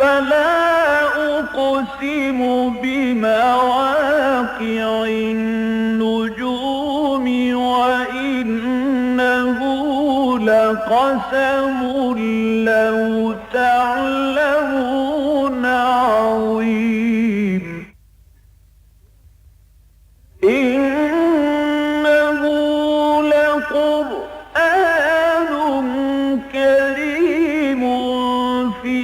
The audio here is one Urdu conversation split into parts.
فلا أقسم بمواقع النجوم وإنه لقسم لو تعلمون عظيم إنه لقرآن كريم في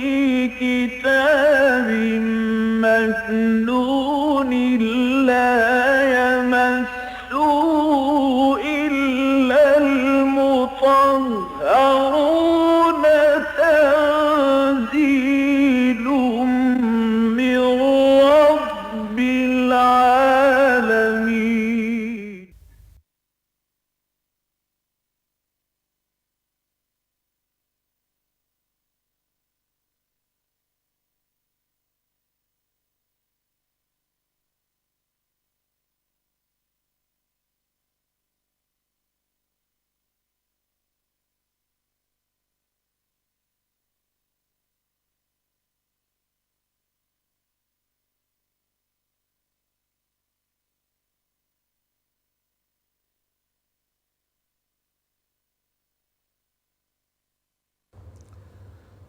كتاب مكنون لا يمسه إلا المطهرون تنزيل من رب العالمين.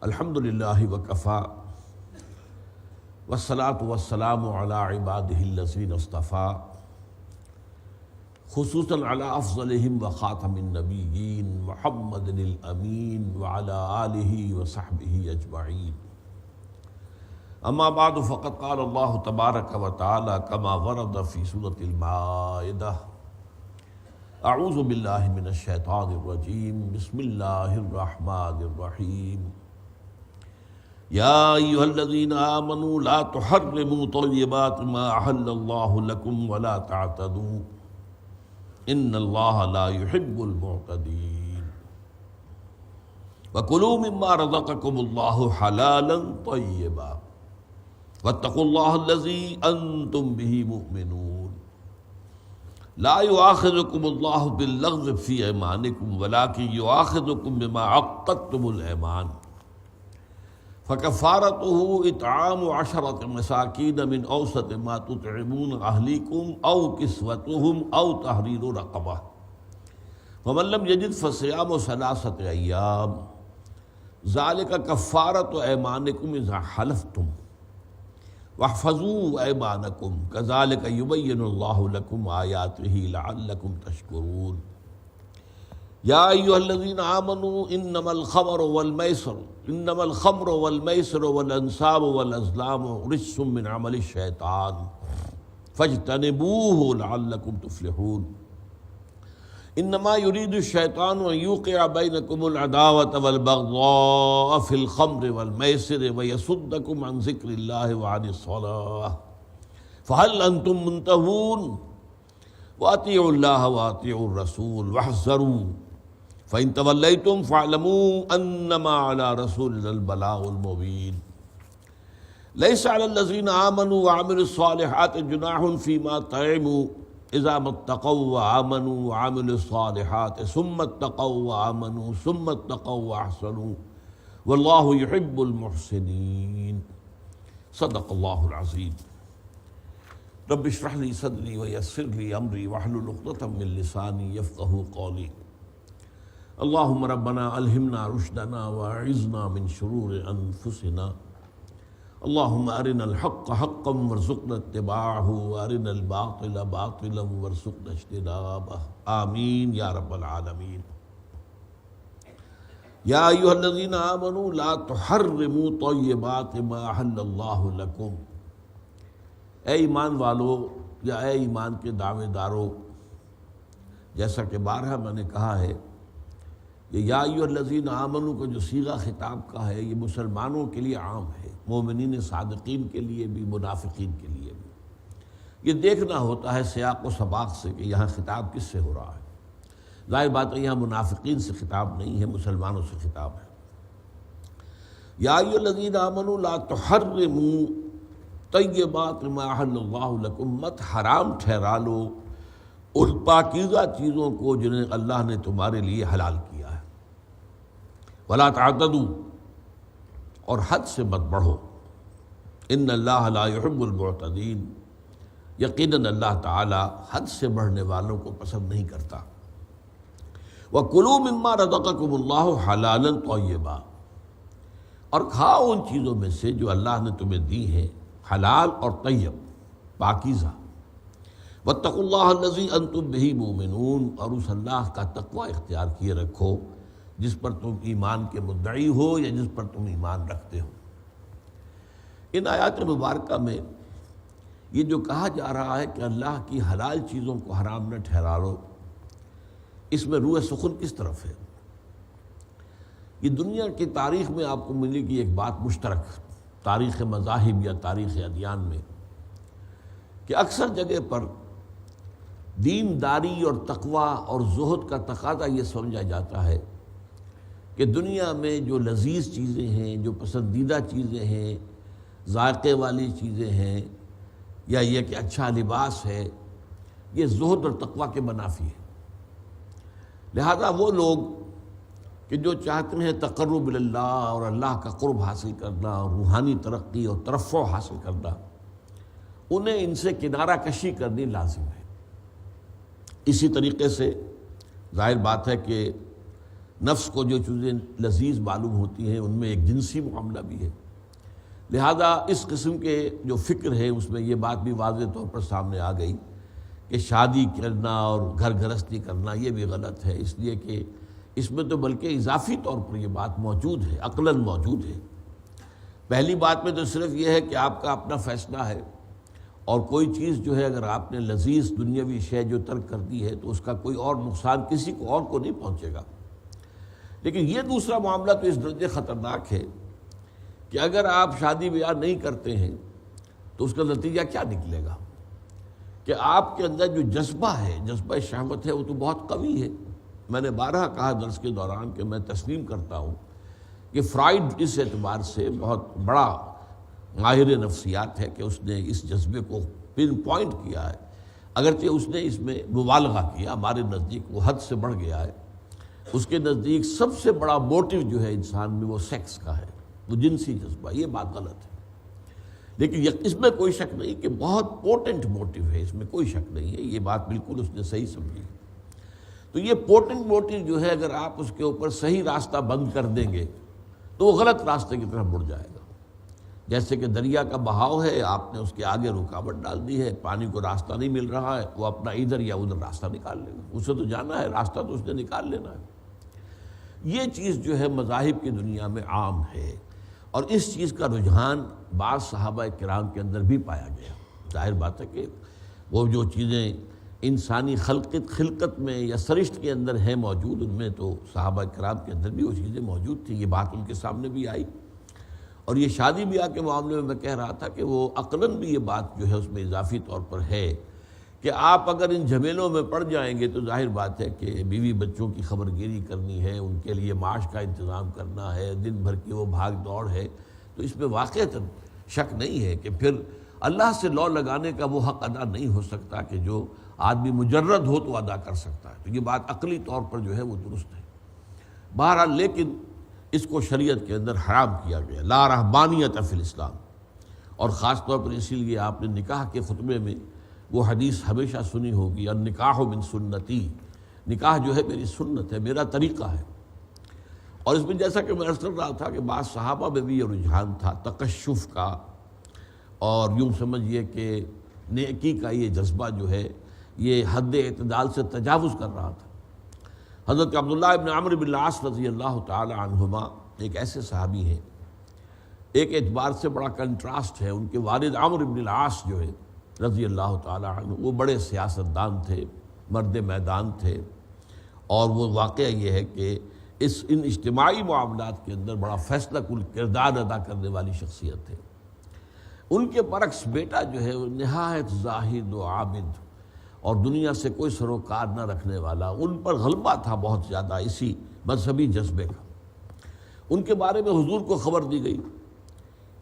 الحمدللہ وکفیٰ والصلاة والسلام علی عبادہ الذین اصطفیٰ خصوصاً علی افضلہم وخاتم النبیین محمد الامین وعلی آلہ وصحبہ اجمعین. اما بعد فقد قال اللہ تبارک وتعالی کما ورد فی سورۃ المائدہ اعوذ باللہ من الشیطان الرجیم بسم اللہ الرحمن الرحیم یا ایھا الذین آمنوا لا تحرموا طیبات ما احل اللہ لکم ولا تعتدوا ان اللہ لا يحب المعتدین وکلوا مما رزقکم اللہ حلالا طیبا واتقوا اللہ الذی انتم بہ مؤمنون لا يؤاخذکم اللہ باللغو فی ایمانکم ولکن یؤاخذکم بما عقدتم الایمان فکفارتہ اطعام 10 مساکین من اوسط ما تطعمون اہلیکم او کسوتہم او تحریر رقبہ فمن لم یجد فصیام 3 ایام ذلک کفارۃ ایمانکم اذا حلفتم واحفظوا ایمانکم کذلک یبین اللہ لکم آیاتہ لعلکم تشکرون. یا ایھا الذین آمنوا انما الخمر والمیسر والانصاب والازلام رجس من عمل الشیطان فاجتنبوه لعلکم تفلحون. انما يريد الشیطان ان یوقع بینکم العداوۃ والبغضاء فی الخمر والمیسر ویصدکم عن ذکر اللہ وعن الصلاۃ فهل انتم منتہون واطیعوا اللہ واطیعوا الرسول واحذروا فإن تولیتم فاعلموا انما علی رسولنا البلاغ المبین. لیس علی الذین آمنوا وعملوا الصالحات جناح فیما طعموا اذا ما اتقوا وآمنوا وعملوا الصالحات ثم اتقوا وآمنوا ثم اتقوا واحسنوا واللہ يحب المحسنین. صدق اللہ العظیم. رب اشرح لی صدری ویسر لی امری واحلل عقدۃ من لسانی یفقہوا قولی. اللہم ربنا الہمنا رشدنا واعذنا من شرور انفسنا. اللہم ارنا الحق حقا وارزقنا اتباعہ وارنا الباطل باطلا وارزقنا اجتنابہ آمین یا رب العالمین. یا ایھا الذین آمنوا لا تحرموا طیبات ما احل اللہ لکم. اے ایمان والو یا اے ایمان کے دعوے دارو، جیسا کہ بارہا میں نے کہا ہے یہ یا ایھا الذین آمنوا کا جو صیغہ خطاب کا ہے یہ مسلمانوں کے لیے عام ہے، مومنین صادقین کے لیے بھی، منافقین کے لیے بھی. یہ دیکھنا ہوتا ہے سیاق و سباق سے کہ یہاں خطاب کس سے ہو رہا ہے. ظاہر بات ہے یہاں منافقین سے خطاب نہیں ہے، مسلمانوں سے خطاب ہے. یا ایھا الذین آمنوا لا تحرموا طیبات ما احل اللہ لکم، مت حرام ٹھہرا لو ان پاکیزہ چیزوں کو جنہیں اللہ نے تمہارے لیے حلال کیا ہے. ولا تعتدوا، اور حد سے مت بڑھو. ان اللہ لا يحب المعتدین، یقیناً اللہ تعالی حد سے بڑھنے والوں کو پسند نہیں کرتا۔ وَكُلُوا مِمَّا رَزَقَكُمُ اللَّهُ حَلَالًا طَيِّبًا، اور کھاؤ ان چیزوں میں سے جو اللہ نے تمہیں دی ہیں، حلال اور طیب، پاکیزہ۔ وَاتَّقُوا اللَّهَ الَّذِي أَنتُم بِهِ مُؤْمِنُونَ، اور اس اللہ کا تقوی اختیار کیے رکھو جس پر تم ایمان کے مدعی ہو یا جس پر تم ایمان رکھتے ہو۔ ان آیات مبارکہ میں یہ جو کہا جا رہا ہے کہ اللہ کی حلال چیزوں کو حرام نہ ٹھہراؤ، اس میں روح سخن کس طرف ہے؟ یہ دنیا کی تاریخ میں آپ کو ملے گی ایک بات مشترک، تاریخ مذاہب یا تاریخ ادیان میں، کہ اکثر جگہ پر دینداری اور تقوی اور زہد کا تقاضا یہ سمجھا جاتا ہے کہ دنیا میں جو لذیذ چیزیں ہیں، جو پسندیدہ چیزیں ہیں، ذائقے والی چیزیں ہیں، یا یہ کہ اچھا لباس ہے، یہ زہد اور تقوی کے منافی ہے۔ لہذا وہ لوگ کہ جو چاہتے ہیں تقرب اللہ اور اللہ کا قرب حاصل کرنا اور روحانی ترقی اور ترفع حاصل کرنا، انہیں ان سے کنارہ کشی کرنی لازم ہے۔ اسی طریقے سے ظاہر بات ہے کہ نفس کو جو چیزیں لذیذ معلوم ہوتی ہیں ان میں ایک جنسی معاملہ بھی ہے، لہذا اس قسم کے جو فکر ہے اس میں یہ بات بھی واضح طور پر سامنے آ گئی کہ شادی کرنا اور گھر گھرستی کرنا یہ بھی غلط ہے، اس لیے کہ اس میں تو بلکہ اضافی طور پر یہ بات موجود ہے، عقلاً موجود ہے۔ پہلی بات میں تو صرف یہ ہے کہ آپ کا اپنا فیصلہ ہے، اور کوئی چیز جو ہے اگر آپ نے لذیذ دنیاوی شے جو ترک کر دی ہے تو اس کا کوئی اور نقصان کسی کو اور کو نہیں پہنچے گا۔ لیکن یہ دوسرا معاملہ تو اس درجے خطرناک ہے کہ اگر آپ شادی بیاہ نہیں کرتے ہیں تو اس کا نتیجہ کیا نکلے گا کہ آپ کے اندر جو جذبہ ہے، جذبہ شہوت ہے، وہ تو بہت قوی ہے۔ میں نے بارہا کہا درس کے دوران کہ میں تسلیم کرتا ہوں کہ فرائیڈ اس اعتبار سے بہت بڑا ماہر نفسیات ہے کہ اس نے اس جذبے کو پن پوائنٹ کیا ہے، اگرچہ اس نے اس میں مبالغہ کیا، ہمارے نزدیک وہ حد سے بڑھ گیا ہے۔ اس کے نزدیک سب سے بڑا موٹیو جو ہے انسان میں وہ سیکس کا ہے، وہ جنسی جذبہ۔ یہ بات غلط ہے، لیکن اس میں کوئی شک نہیں کہ بہت پوٹنٹ موٹیو ہے، اس میں کوئی شک نہیں ہے، یہ بات بالکل اس نے صحیح سمجھی۔ تو یہ پوٹنٹ موٹیو جو ہے اگر آپ اس کے اوپر صحیح راستہ بند کر دیں گے تو وہ غلط راستے کی طرف مڑ جائے گا۔ جیسے کہ دریا کا بہاؤ ہے، آپ نے اس کے آگے رکاوٹ ڈال دی ہے، پانی کو راستہ نہیں مل رہا ہے، وہ اپنا ادھر یا ادھر راستہ نکال لے گا، اسے تو جانا ہے، راستہ تو اس نے نکال لینا ہے۔ یہ چیز جو ہے مذاہب کی دنیا میں عام ہے، اور اس چیز کا رجحان بعض صحابہ کرام کے اندر بھی پایا گیا۔ ظاہر بات ہے کہ وہ جو چیزیں انسانی خلقت میں یا سرشت کے اندر ہیں موجود، ان میں تو صحابہ کرام کے اندر بھی وہ چیزیں موجود تھیں، یہ بات ان کے سامنے بھی آئی۔ اور یہ شادی بیاہ کے معاملے میں کہہ رہا تھا کہ وہ عقلاً بھی یہ بات جو ہے اس میں اضافی طور پر ہے کہ آپ اگر ان جھمیلوں میں پڑ جائیں گے تو ظاہر بات ہے کہ بیوی بچوں کی خبر گیری کرنی ہے، ان کے لیے معاش کا انتظام کرنا ہے، دن بھر کی وہ بھاگ دوڑ ہے، تو اس میں واقعتاً شک نہیں ہے کہ پھر اللہ سے لو لگانے کا وہ حق ادا نہیں ہو سکتا کہ جو آدمی مجرد ہو تو ادا کر سکتا ہے۔ تو یہ بات عقلی طور پر جو ہے وہ درست ہے۔ بہرحال لیکن اس کو شریعت کے اندر حرام کیا گیا، لا رہبانیت فی الاسلام، اور خاص طور پر اسی لیے آپ نے نکاح کے خطبے میں وہ حدیث ہمیشہ سنی ہوگی، النکاح من سنتی، نکاح جو ہے میری سنت ہے، میرا طریقہ ہے۔ اور اس میں جیسا کہ میں عرض کر رہا تھا کہ بعض صحابہ میں بھی یہ رجحان تھا تکشف کا، اور یوں سمجھیے کہ نیکی کا یہ جذبہ جو ہے یہ حد اعتدال سے تجاوز کر رہا تھا۔ حضرت عبداللہ ابن عمرو بن العاص رضی اللہ تعالی عنہما ایک ایسے صحابی ہیں، ایک اعتبار سے بڑا کنٹراسٹ ہے، ان کے والد عمرو بن العاص جو ہے رضی اللہ تعالی عنہ وہ بڑے سیاستدان تھے، مرد میدان تھے، اور وہ واقعہ یہ ہے کہ ان اجتماعی معاملات کے اندر بڑا فیصلہ کن کردار ادا کرنے والی شخصیت تھے۔ ان کے برعکس بیٹا جو ہے وہ نہایت زاہد و عابد اور دنیا سے کوئی سروکار نہ رکھنے والا، ان پر غلبہ تھا بہت زیادہ اسی مذہبی جذبے کا۔ ان کے بارے میں حضور کو خبر دی گئی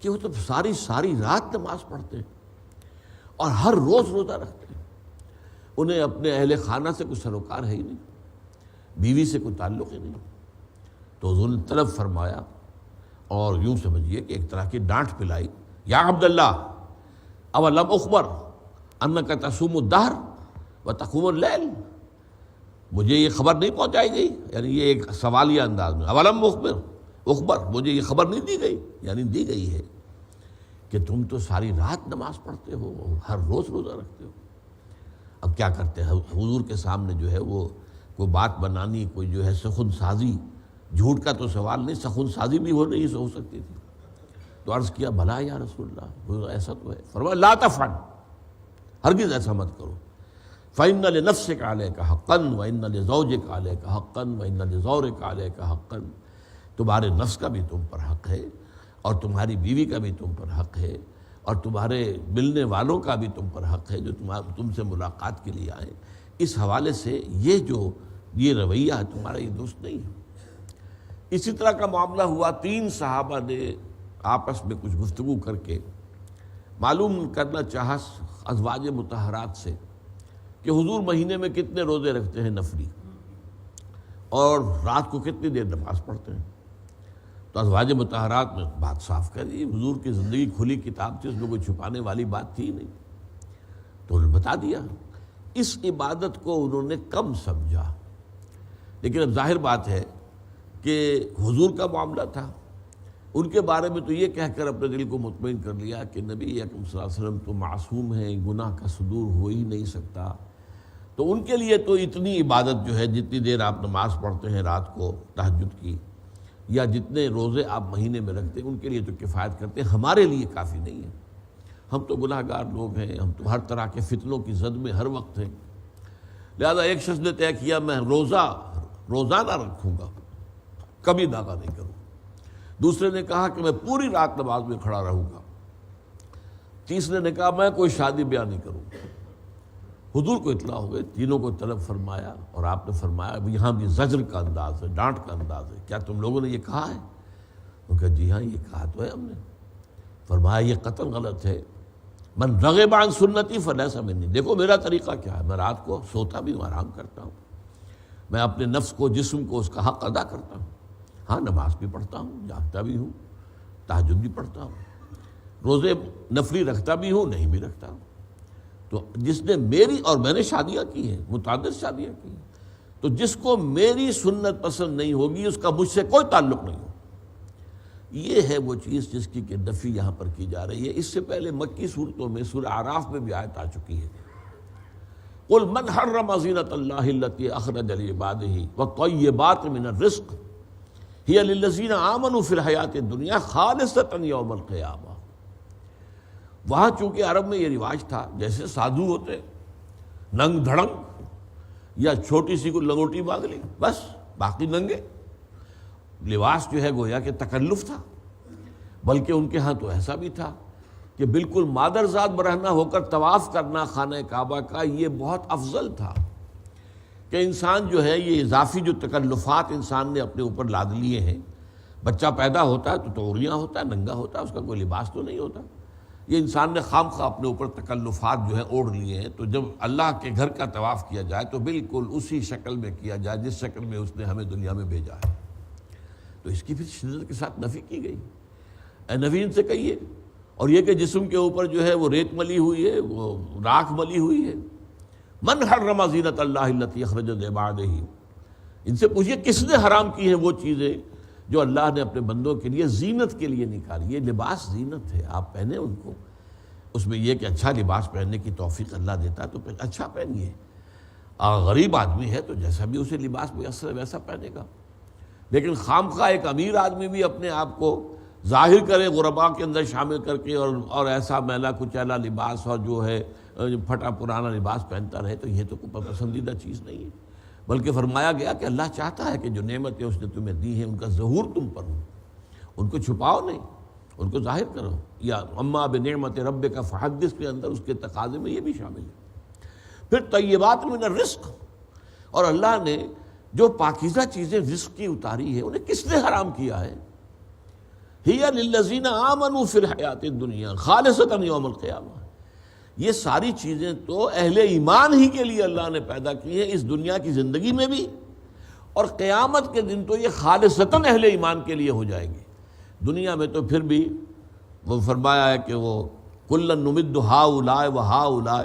کہ وہ تو ساری رات نماز پڑھتے ہیں اور ہر روز روزہ رکھتے ہیں، انہیں اپنے اہل خانہ سے کوئی سروکار ہے ہی نہیں، بیوی سے کوئی تعلق ہی نہیں۔ تو حضور نے طلب فرمایا اور یوں سمجھیے کہ ایک طرح کی ڈانٹ پلائی، یا عبداللہ اولم اخبر انک تصوم الدہر وتقوم اللیل، مجھے یہ خبر نہیں پہنچائی گئی، یعنی یہ ایک سوالیہ انداز میں، اولم اخبر مجھے یہ خبر نہیں دی گئی، یعنی دی گئی ہے کہ تم تو ساری رات نماز پڑھتے ہو، ہر روز روزہ رکھتے ہو۔ اب کیا کرتے ہیں حضور کے سامنے جو ہے وہ کوئی بات بنانی، کوئی جو ہے سخن سازی، جھوٹ کا تو سوال نہیں، سخن سازی بھی نہیں ہو سکتی تھی۔ تو عرض کیا بھلا یا رسول اللہ ایسا تو ہے، فرمایا لا تفعل، ہرگز ایسا مت کرو، فإن لنفسك عليك حقا وإن لزوجك عليك حقا وإن لزورك عليك حقا، تمہارے نفس کا بھی تم پر حق ہے، اور تمہاری بیوی کا بھی تم پر حق ہے، اور تمہارے ملنے والوں کا بھی تم پر حق ہے جو تم سے ملاقات کے لیے آئے۔ اس حوالے سے یہ رویہ ہے تمہارا، یہ درست نہیں ہے۔ اسی طرح کا معاملہ ہوا، 3 صحابہ نے آپس میں کچھ گفتگو کر کے معلوم کرنا چاہا ازواج مطہرات سے کہ حضور مہینے میں کتنے روزے رکھتے ہیں نفلی، اور رات کو کتنی دیر نماز پڑھتے ہیں۔ تو ازواج مطہرات نے بات صاف کر دی، حضور کی زندگی کھلی کتاب تھی، اس میں کوئی چھپانے والی بات تھی نہیں، تو انہوں نے بتا دیا۔ اس عبادت کو انہوں نے کم سمجھا، لیکن اب ظاہر بات ہے کہ حضور کا معاملہ تھا، ان کے بارے میں تو یہ کہہ کر اپنے دل کو مطمئن کر لیا کہ نبی اکرم صلی اللہ علیہ وسلم تو معصوم ہیں، گناہ کا صدور ہو ہی نہیں سکتا، تو ان کے لیے تو اتنی عبادت جو ہے، جتنی دیر آپ نماز پڑھتے ہیں رات کو تہجد کی، یا جتنے روزے آپ مہینے میں رکھتے ہیں، ان کے لیے تو کفایت کرتے ہیں، ہمارے لیے کافی نہیں ہے۔ ہم تو گناہ گار لوگ ہیں، ہم تو ہر طرح کے فتنوں کی زد میں ہر وقت ہیں۔ لہذا ایک شخص نے طے کیا میں روزانہ رکھوں گا، کبھی داغا نہیں کروں۔ دوسرے نے کہا کہ میں پوری رات نماز میں کھڑا رہوں گا۔ تیسرے نے کہا میں کوئی شادی بیاہ نہیں کروں گا۔ حضور کو اطلاع ہو گئی، تینوں کو طلب فرمایا، اور آپ نے فرمایا اب یہاں بھی زجر کا انداز ہے، ڈانٹ کا انداز ہے، کیا تم لوگوں نے یہ کہا ہے؟ انہوں نے کہا جی ہاں یہ کہا تو ہے ہم نے۔ فرمایا یہ قطعاً غلط ہے، من رغب عن سنتی فلیس منی، دیکھو میرا طریقہ کیا ہے، میں رات کو سوتا بھی ہوں، آرام کرتا ہوں، میں اپنے نفس کو جسم کو اس کا حق ادا کرتا ہوں، ہاں نماز بھی پڑھتا ہوں، جاگتا بھی ہوں، تہجد بھی پڑھتا ہوں، روزے نفلی رکھتا بھی ہوں، نہیں بھی رکھتا ہوں۔ تو جس نے اور میں نے شادیاں کی ہیں، متعدد شادیاں کی ہیں، تو جس کو میری سنت پسند نہیں ہوگی اس کا مجھ سے کوئی تعلق نہیں ہو۔ یہ ہے وہ چیز جس کی کہ نفی یہاں پر کی جا رہی ہے۔ اس سے پہلے مکی صورتوں میں سورہ اعراف میں بھی آیت آ چکی ہے، قل من حرم زینۃ اللہ التی اخرج لعبادہ والطیبات من الرزق ہی للذین آمنوا فی الحیاۃ الدنیا خالصۃ یوم القیامہ۔ وہاں چونکہ عرب میں یہ رواج تھا، جیسے سادھو ہوتے ننگ دھڑنگ یا چھوٹی سی کو لنگوٹی مانگ لی بس، باقی ننگے، لباس جو ہے گویا کہ تکلف تھا، بلکہ ان کے ہاں تو ایسا بھی تھا کہ بالکل مادرزاد برہنہ ہو کر طواف کرنا خانہ کعبہ کا یہ بہت افضل تھا، کہ انسان جو ہے یہ اضافی جو تکلفات انسان نے اپنے اوپر لاد لیے ہیں، بچہ پیدا ہوتا ہے تو توریاں ہوتا ہے، ننگا ہوتا ہے، اس کا کوئی لباس تو نہیں ہوتا، یہ انسان نے خام خواہ اپنے اوپر تکلفات جو ہے اوڑھ لیے ہیں، تو جب اللہ کے گھر کا طواف کیا جائے تو بالکل اسی شکل میں کیا جائے جس شکل میں اس نے ہمیں دنیا میں بھیجا ہے۔ تو اس کی پھر شدت کے ساتھ نفی کی گئی، اے نبی ان سے کہیے، اور یہ کہ جسم کے اوپر جو ہے وہ ریت ملی ہوئی ہے، وہ راکھ ملی ہوئی ہے، من حرم زینۃ اللہ التی اخرج لعبادہ، ان سے پوچھئے کس نے حرام کی ہیں وہ چیزیں جو اللہ نے اپنے بندوں کے لیے زینت کے لیے نکالی۔ یہ لباس زینت ہے، آپ پہنیں ان کو، اس میں یہ کہ اچھا لباس پہننے کی توفیق اللہ دیتا ہے تو پھر اچھا پہنیے۔ غریب آدمی ہے تو جیسا بھی اسے لباس میسر ہے ویسا پہنے گا، لیکن خام خواہ ایک امیر آدمی بھی اپنے آپ کو ظاہر کرے غرباء کے اندر شامل کر کے اور ایسا میلا کچیلا لباس اور جو ہے پھٹا پرانا لباس پہنتا رہے، تو یہ تو کوئی پسندیدہ چیز نہیں ہے، بلکہ فرمایا گیا کہ اللہ چاہتا ہے کہ جو نعمتیں اس نے تمہیں دی ہیں ان کا ظہور تم پر ہو، ان کو چھپاؤ نہیں، ان کو ظاہر کرو۔ یا اما بنعمت ربک فحدث کے اندر اس کے تقاضے میں یہ بھی شامل ہے۔ پھر طیبات من الرزق، اور اللہ نے جو پاکیزہ چیزیں رزق کی اتاری ہے انہیں کس نے حرام کیا ہے؟ ہی للذین آمنوا فی الحیاۃ الدنیا خالصۃ یوم القیامہ، یہ ساری چیزیں تو اہل ایمان ہی کے لیے اللہ نے پیدا کی ہیں، اس دنیا کی زندگی میں بھی، اور قیامت کے دن تو یہ خالصتاً اہل ایمان کے لیے ہو جائیں گے۔ دنیا میں تو پھر بھی وہ فرمایا ہے کہ وہ کلن نمد ہؤلاء و ہؤلاء،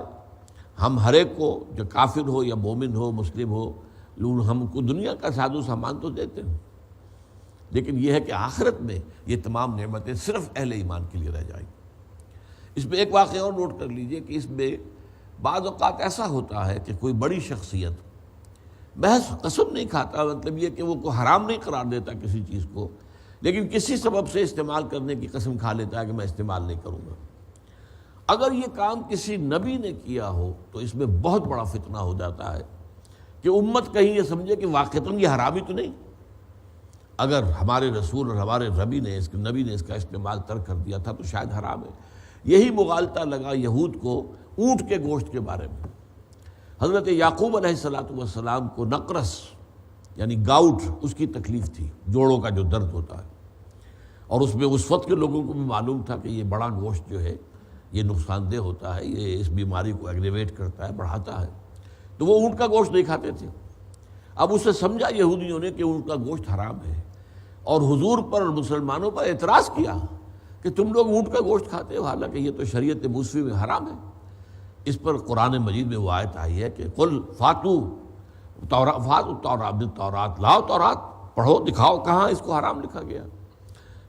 ہم ہر ایک کو جو کافر ہو یا مومن ہو مسلم ہو ہم کو دنیا کا ساز و سامان تو دیتے ہیں، لیکن یہ ہے کہ آخرت میں یہ تمام نعمتیں صرف اہل ایمان کے لیے رہ جائیں گی۔ اس میں ایک واقعہ اور نوٹ کر لیجئے کہ اس میں بعض اوقات ایسا ہوتا ہے کہ کوئی بڑی شخصیت محض قسم نہیں کھاتا، مطلب یہ کہ وہ کو حرام نہیں قرار دیتا کسی چیز کو، لیکن کسی سبب سے استعمال کرنے کی قسم کھا لیتا ہے کہ میں استعمال نہیں کروں گا۔ اگر یہ کام کسی نبی نے کیا ہو تو اس میں بہت بڑا فتنہ ہو جاتا ہے کہ امت کہیں یہ سمجھے کہ واقعتاً یہ حرامی تو نہیں، اگر ہمارے رسول اور ہمارے نبی نے اس کا استعمال ترک کر دیا تھا تو شاید حرام ہے۔ یہی مغالطہ لگا یہود کو اونٹ کے گوشت کے بارے میں۔ حضرت یعقوب علیہ السلام کو نقرس یعنی گاؤٹ اس کی تکلیف تھی، جوڑوں کا جو درد ہوتا ہے، اور اس میں اس وقت کے لوگوں کو بھی معلوم تھا کہ یہ بڑا گوشت جو ہے یہ نقصان دہ ہوتا ہے، یہ اس بیماری کو ایگریویٹ کرتا ہے، بڑھاتا ہے، تو وہ اونٹ کا گوشت نہیں کھاتے تھے۔ اب اسے سمجھا یہودیوں نے کہ اونٹ کا گوشت حرام ہے، اور حضور پر اور مسلمانوں پر اعتراض کیا کہ تم لوگ اونٹ کا گوشت کھاتے ہو، حالانکہ یہ تو شریعت موسوی میں حرام ہے۔ اس پر قرآن مجید میں وہ آیت آئی ہے کہ قل فاتو التورات، لاؤ تورات، پڑھو دکھاؤ کہاں اس کو حرام لکھا گیا۔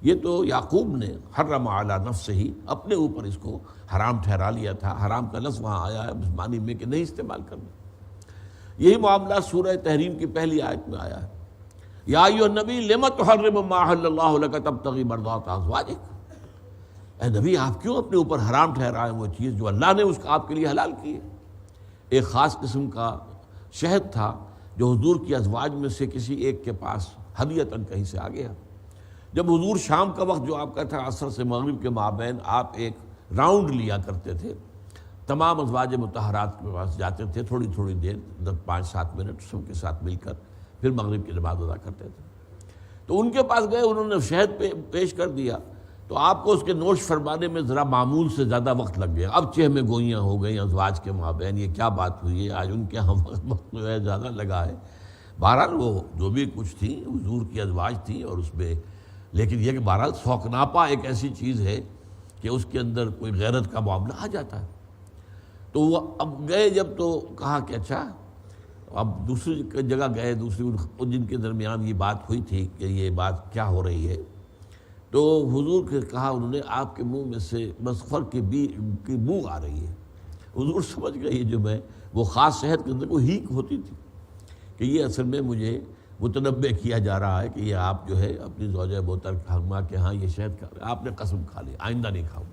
یہ تو یعقوب نے حرم علی نفسہ ہی اپنے اوپر اس کو حرام ٹھہرا لیا تھا۔ حرام کا لفظ وہاں آیا ہے اس معنی میں کہ نہیں استعمال کرنا۔ یہی معاملہ سورہ تحریم کی پہلی آیت میں آیا ہے، یا ایھا النبی لم تحرم ما احل اللہ لک تبتغی مرضات ازواجک، اے نبی آپ کیوں اپنے اوپر حرام ٹھہرائیں وہ چیز جو اللہ نے اس کا آپ کے لیے حلال کی ہے۔ ایک خاص قسم کا شہد تھا جو حضور کی ازواج میں سے کسی ایک کے پاس ہدیتاً کہیں سے آ گیا۔ جب حضور شام کا وقت جو آپ کا تھا عصر سے مغرب کے مابین آپ ایک راؤنڈ لیا کرتے تھے، تمام ازواج مطہرات کے پاس جاتے تھے تھوڑی تھوڑی دیر، 5-7 منٹ سب کے ساتھ مل کر، پھر مغرب کی نماز ادا کرتے تھے۔ تو ان کے پاس گئے، انہوں نے شہد پیش کر دیا، تو آپ کو اس کے نوش فرمانے میں ذرا معمول سے زیادہ وقت لگ گیا۔ اب چہ میں گوئیاں ہو گئیں ازواج کے مابین، یہ کیا بات ہوئی ہے، آج ان کے ہاں وقت جو ہے زیادہ لگا ہے۔ بہرحال وہ جو بھی کچھ تھی حضور کی ازواج تھی، اور اس میں لیکن یہ کہ بہرحال سوکناپا ایک ایسی چیز ہے کہ اس کے اندر کوئی غیرت کا معاملہ آ جاتا ہے۔ تو وہ اب گئے جب تو کہا کہ اچھا، اب دوسری جگہ گئے، دوسری جن کے درمیان یہ بات ہوئی تھی کہ یہ بات کیا ہو رہی ہے، تو حضور کے کہا انہوں نے آپ کے منہ میں سے مسخر کی بو آ رہی ہے۔ حضور سمجھ گئے یہ جو میں وہ خاص شہد کے اندر کوئی ہیک ہوتی تھی کہ یہ اصل میں مجھے متنبع کیا جا رہا ہے کہ یہ آپ جو ہے اپنی زوجہ محترمہ کے ہاں یہ شہد کھا رہے، آپ نے قسم کھا لی آئندہ نہیں کھاؤں۔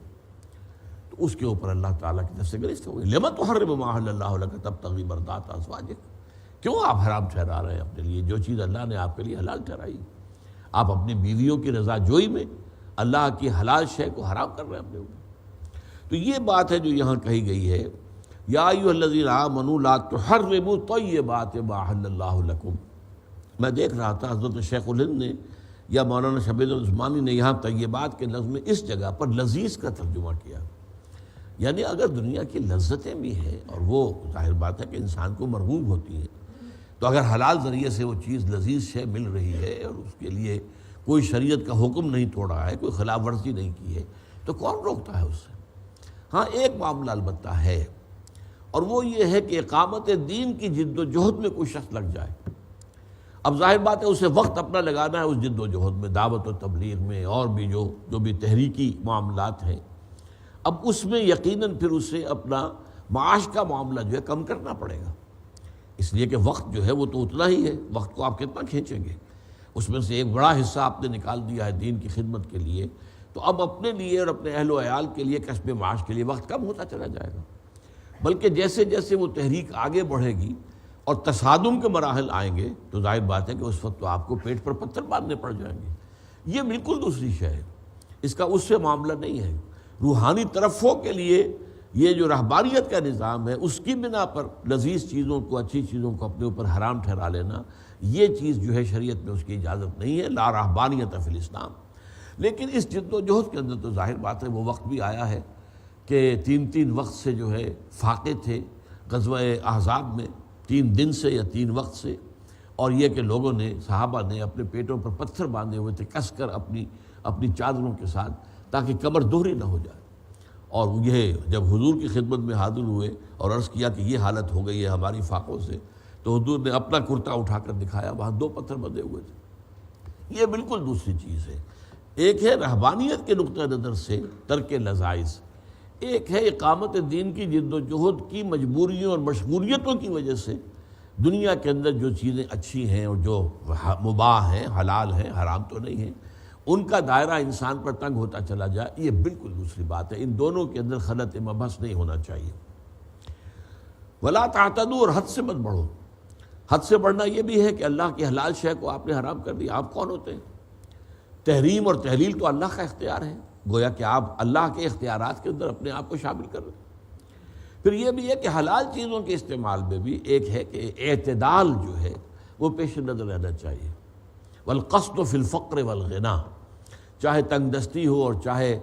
تو اس کے اوپر اللہ تعالیٰ کی طرف سے گرفت ہو گئی، لم تحرم ما احل اللہ لک تبتغی مرضات ازواجک، کیوں آپ حرام ٹھہرا رہے ہیں اپنے لیے جو چیز اللہ نے آپ کے لیے حلال ٹھہرائی۔ آپ اپنی بیویوں کی رضا جوئی میں اللہ کی حلال شے کو حرام کر رہے ہیں اپنے اوپر۔ تو یہ بات ہے جو یہاں کہی گئی ہے، یا ایھا الذین آمنوا لا تحرموا طیبات ما احل اللہ لکم۔ میں دیکھ رہا تھا حضرت شیخ الہند نے یا مولانا شبیر العثمانی نے یہاں طیبات کے لفظ میں اس جگہ پر لذیذ کا ترجمہ کیا، یعنی اگر دنیا کی لذتیں بھی ہیں اور وہ ظاہر بات ہے کہ انسان کو مرغوب ہوتی ہے، تو اگر حلال ذریعے سے وہ چیز لذیذ شے مل رہی ہے اور اس کے لیے کوئی شریعت کا حکم نہیں توڑا ہے، کوئی خلاف ورزی نہیں کی ہے، تو کون روکتا ہے اس سے؟ ہاں ایک معاملہ البتہ ہے، اور وہ یہ ہے کہ اقامت دین کی جد و جہد میں کوئی شخص لگ جائے۔ اب ظاہر بات ہے اسے وقت اپنا لگانا ہے اس جد و جہد میں، دعوت و تبلیغ میں، اور بھی جو بھی تحریکی معاملات ہیں۔ اب اس میں یقیناً پھر اسے اپنا معاش کا معاملہ جو ہے کم کرنا پڑے گا، اس لیے کہ وقت جو ہے وہ تو اتنا ہی ہے، وقت کو آپ کتنا کھینچیں گے، اس میں سے ایک بڑا حصہ آپ نے نکال دیا ہے دین کی خدمت کے لیے، تو اب اپنے لیے اور اپنے اہل و عیال کے لیے کسب معاش کے لیے وقت کم ہوتا چلا جائے گا۔ بلکہ جیسے جیسے وہ تحریک آگے بڑھے گی اور تصادم کے مراحل آئیں گے، تو ظاہر بات ہے کہ اس وقت تو آپ کو پیٹ پر پتھر باندھنے پڑ جائیں گے۔ یہ بالکل دوسری شے ہے، اس کا اس سے معاملہ نہیں ہے۔ روحانی ترفع کے لیے یہ جو رہبانیت کا نظام ہے، اس کی بنا پر لذیذ چیزوں کو، اچھی چیزوں کو اپنے اوپر حرام ٹھہرا لینا، یہ چیز جو ہے شریعت میں اس کی اجازت نہیں ہے، لا رہبانیت فی الاسلام۔ لیکن اس جد و جہد کے اندر تو ظاہر بات ہے وہ وقت بھی آیا ہے کہ 3 وقت سے جو ہے فاقے تھے غزوہ احزاب میں، 3 دن سے یا 3 وقت سے، اور یہ کہ لوگوں نے، صحابہ نے اپنے پیٹوں پر پتھر باندھے ہوئے تھے، کس کر اپنی چادروں کے ساتھ، تاکہ کمر دوہری نہ ہو جائے۔ اور یہ جب حضور کی خدمت میں حاضر ہوئے اور عرض کیا کہ یہ حالت ہو گئی ہے ہماری فاقوں سے، تو حضور نے اپنا کرتا اٹھا کر دکھایا، وہاں 2 پتھر بندھے ہوئے تھے۔ یہ بالکل دوسری چیز ہے۔ ایک ہے رہبانیت کے نقطہ نظر سے ترک لذائذ، ایک ہے اقامت دین کی جد و جہد کی مجبوریوں اور مشغولیتوں کی وجہ سے دنیا کے اندر جو چیزیں اچھی ہیں اور جو مباح ہیں، حلال ہیں، حرام تو نہیں ہیں، ان کا دائرہ انسان پر تنگ ہوتا چلا جائے، یہ بالکل دوسری بات ہے۔ ان دونوں کے اندر خلط مبحث نہیں ہونا چاہیے۔ ولا تعتدوا، اور حد سے مت بڑھو۔ حد سے بڑھنا یہ بھی ہے کہ اللہ کی حلال شے کو آپ نے حرام کر دیا۔ آپ کون ہوتے ہیں؟ تحریم اور تحلیل تو اللہ کا اختیار ہے، گویا کہ آپ اللہ کے اختیارات کے اندر اپنے آپ کو شامل کر رہے ہیں۔ پھر یہ بھی ہے کہ حلال چیزوں کے استعمال میں بھی ایک ہے کہ اعتدال جو ہے وہ پیش نظر رہنا چاہیے۔ والقصد فی الفقر والغنا، چاہے تنگ دستی ہو اور چاہے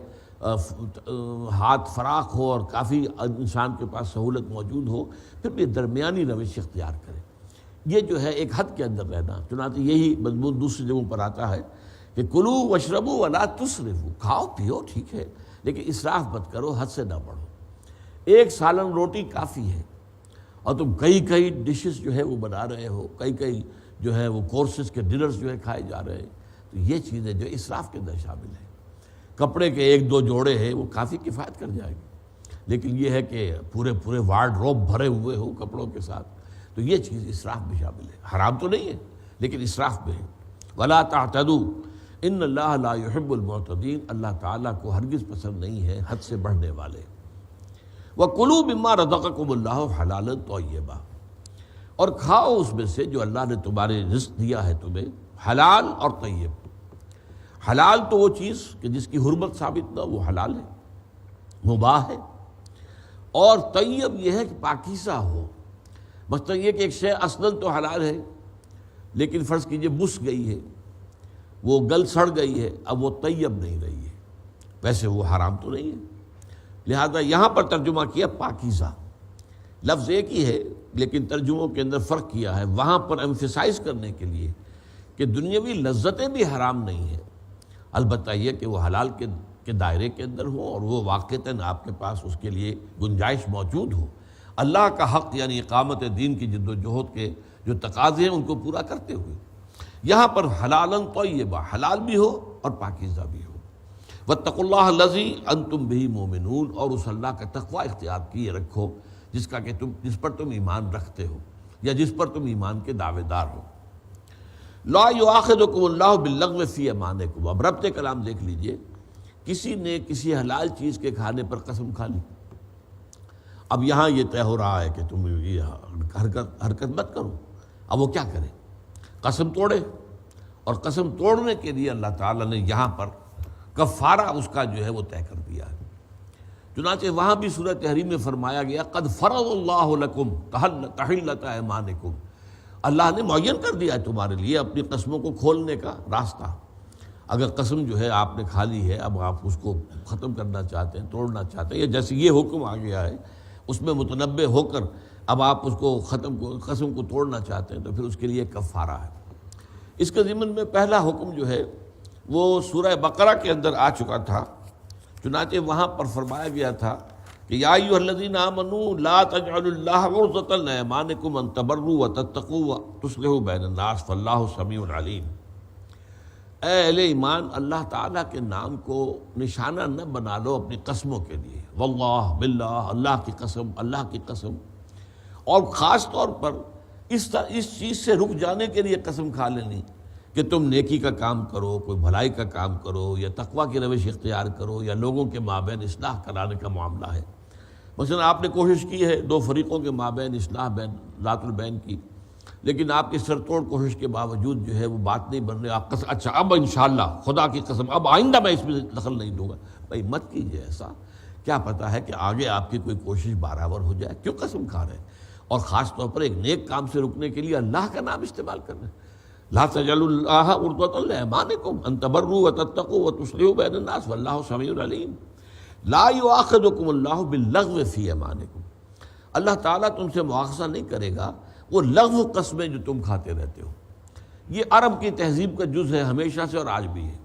ہاتھ فراخ ہو اور کافی انسان کے پاس سہولت موجود ہو، پھر بھی درمیانی روش اختیار کرے۔ یہ جو ہے ایک حد کے اندر رہنا، چنانچہ یہی مضمون دوسری جگہوں پر آتا ہے کہ کلوا واشربوا ولا تسرفوا، کھاؤ پیو ٹھیک ہے لیکن اسراف مت کرو، حد سے نہ بڑھو۔ ایک سالن روٹی کافی ہے اور تم کئی ڈشز جو ہے وہ بنا رہے ہو، کئی جو ہے وہ کورسز کے ڈنرز جو ہے کھائے جا رہے ہیں، تو یہ چیزیں جو اسراف کے اندر شامل ہیں۔ کپڑے کے 1-2 جوڑے ہیں وہ کافی کفایت کر جائے گی، لیکن یہ ہے کہ پورے وارڈروب بھرے ہوئے ہو کپڑوں کے ساتھ، تو یہ چیز اسراف میں شامل ہے۔ حرام تو نہیں ہے لیکن اسراف میں ہے۔ ولا تعتدوا ان اللہ لا يحب المعتدین، اللہ تعالیٰ کو ہرگز پسند نہیں ہے حد سے بڑھنے والے۔ وَكُلُوا مِمَّا رَزَقَكُمُ اللَّهُ حَلَالًا طَيِّبًا، اور کھاؤ اس میں سے جو اللہ نے تمہارے رزق دیا ہے تمہیں، حلال اور طیب۔ حلال تو وہ چیز کہ جس کی حرمت ثابت نہ، وہ حلال ہے، مباح ہے، اور طیب یہ ہے کہ پاکیزہ ہو۔ مثلا یہ کہ ایک شے اصلاً تو حلال ہے لیکن فرض کیجئے مس گئی ہے، وہ گل سڑ گئی ہے، اب وہ طیب نہیں رہی ہے، ویسے وہ حرام تو نہیں ہے، لہذا یہاں پر ترجمہ کیا پاکیزہ۔ لفظ ایک ہی ہے لیکن ترجموں کے اندر فرق کیا ہے، وہاں پر ایمفیسائز کرنے کے لیے کہ دنیاوی لذتیں بھی حرام نہیں ہیں، البتہ یہ کہ وہ حلال کے دائرے کے اندر ہو اور وہ واقعتاً آپ کے پاس اس کے لیے گنجائش موجود ہو، اللہ کا حق یعنی اقامت دین کی جد و جہد کے جو تقاضے ہیں ان کو پورا کرتے ہوئے۔ یہاں پر حلالً طیبا، حلال بھی ہو اور پاکیزہ بھی ہو۔ واتقوا اللہ الذی انتم بہ مؤمنون، اور اس اللہ کا تقوی اختیار کیے رکھو جس پر تم ایمان رکھتے ہو یا جس پر تم ایمان کے دعوے دار ہو۔ لا یؤاخذکم اللہ باللغو فی ایمانکم، اب ربط کلام دیکھ لیجئے، کسی نے کسی حلال چیز کے کھانے پر قسم کھا لی، اب یہاں یہ طے ہو رہا ہے کہ تم یہ حرکت مت کرو، اب وہ کیا کرے؟ قسم توڑے، اور قسم توڑنے کے لیے اللہ تعالیٰ نے یہاں پر کفارہ اس کا جو ہے وہ طے کر دیا ہے۔ چنانچہ وہاں بھی سورہ تحریم میں فرمایا گیا قد فرض اللہ لکم تحلۃ ایمانکم، اللہ نے معین کر دیا ہے تمہارے لیے اپنی قسموں کو کھولنے کا راستہ۔ اگر قسم جو ہے آپ نے کھا لی ہے، اب آپ اس کو ختم کرنا چاہتے ہیں، توڑنا چاہتے ہیں، یا جیسے یہ حکم آ گیا ہے اس میں متنبع ہو کر اب آپ اس کو قسم کو توڑنا چاہتے ہیں، تو پھر اس کے لیے کفارہ ہے۔ اس کے ضمن میں پہلا حکم جو ہے وہ سورہ بقرہ کے اندر آ چکا تھا، چنانچہ وہاں پر فرمایا گیا تھا کہ یا ایھا الذین آمنوا لا تجعلوا اللہ عرضۃ لایمانکم ان تبروا وتتقوا وتصلحوا بین الناس واللہ سمیع علیم۔ اے اہل ایمان، اللہ تعالیٰ کے نام کو نشانہ نہ بنا لو اپنی قسموں کے لیے، واللہ باللہ، اللہ کی قسم، اللہ کی قسم، اور خاص طور پر اس چیز سے رک جانے کے لیے قسم کھا لینی کہ تم نیکی کا کام کرو، کوئی بھلائی کا کام کرو، یا تقویٰ کی روش اختیار کرو، یا لوگوں کے مابین اصلاح کرانے کا معاملہ ہے۔ مثلا آپ نے کوشش کی ہے 2 فریقوں کے مابین اصلاح ذات البین کی، لیکن آپ کی سرتوڑ کوشش کے باوجود جو ہے وہ بات نہیں بن رہی، آپ اچھا اب انشاءاللہ خدا کی قسم اب آئندہ میں اس میں دخل نہیں دوں گا، بھائی مت کیجیے ایسا، کیا پتہ ہے کہ آگے آپ کی کوئی کوشش برابر ہو جائے، کیوں قسم کھا رہے ہیں؟ اور خاص طور پر ایک نیک کام سے رکنے کے لیے اللہ کا نام استعمال کرنا ہے۔ لا تجعلوا اللہ عرضۃ لایمانکم ان تبروا وتتقوا وتصلحوا بین الناس واللہ سمیع علیم۔ لا یؤاخذکم اللہ باللغو فی ایمانکم، اللہ تعالیٰ تم سے مواخذہ نہیں کرے گا وہ لغو قسمیں جو تم کھاتے رہتے ہو۔ یہ عرب کی تہذیب کا جز ہے ہمیشہ سے اور آج بھی ہے۔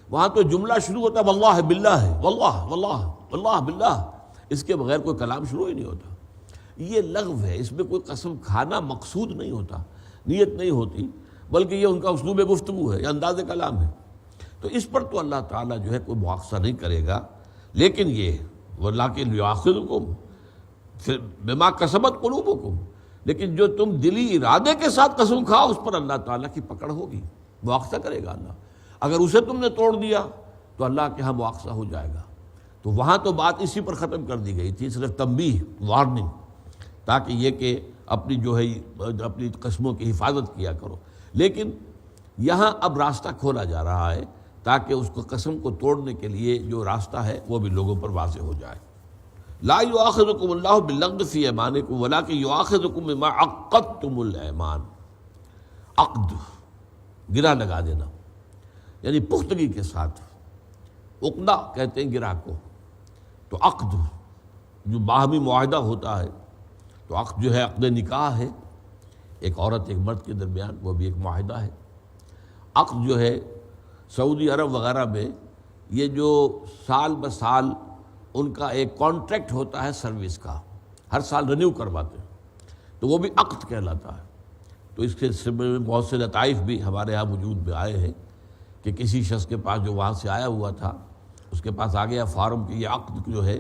وہاں تو جملہ شروع ہوتا ہے واللہ باللہ ہے، واللہ واللہ واللہ باللہ، اس کے بغیر کوئی کلام شروع ہی نہیں ہوتا۔ یہ لغو ہے، اس میں کوئی قسم کھانا مقصود نہیں ہوتا، نیت نہیں ہوتی، بلکہ یہ ان کا اسلوب گفتگو ہے، یہ انداز کلام ہے۔ تو اس پر تو اللہ تعالیٰ جو ہے کوئی مواخذہ نہیں کرے گا، لیکن یہ وَلَٰكِنْ يُؤَاخِذُكُم بِمَا كَسَبَتْ قُلُوبُكُم، لیکن جو تم دلی ارادے کے ساتھ قسم کھاؤ اس پر اللہ تعالیٰ کی پکڑ ہوگی، مواخذہ کرے گا اللہ۔ اگر اسے تم نے توڑ دیا تو اللہ کے ہاں مواخذہ ہو جائے گا۔ تو وہاں تو بات اسی پر ختم کر دی گئی تھی، صرف تنبیہ، وارننگ، تاکہ یہ کہ اپنی جو ہے اپنی قسموں کی حفاظت کیا کرو۔ لیکن یہاں اب راستہ کھولا جا رہا ہے تاکہ اس کو قسم کو توڑنے کے لیے جو راستہ ہے وہ بھی لوگوں پر واضح ہو جائے۔ لا یؤاخذکم اللہ باللغو فی ایمانکم ولکن یؤاخذکم بما عقدتم الایمان۔ عقد، گرہ لگا دینا، یعنی پختگی کے ساتھ، عقدہ کہتے ہیں گرہ کو۔ تو عقد جو باہمی معاہدہ ہوتا ہے، تو عقد جو ہے عقد نکاح ہے، ایک عورت ایک مرد کے درمیان، وہ بھی ایک معاہدہ ہے۔ عقد جو ہے سعودی عرب وغیرہ میں یہ جو سال بسال ان کا ایک کانٹریکٹ ہوتا ہے سروس کا، ہر سال رینیو کرواتے ہیں، تو وہ بھی عقد کہلاتا ہے۔ تو اس کے سلسلے میں بہت سے لطائف بھی ہمارے ہاں وجود میں آئے ہیں کہ کسی شخص کے پاس جو وہاں سے آیا ہوا تھا، اس کے پاس آ گیا فارم کہ یہ عقد جو ہے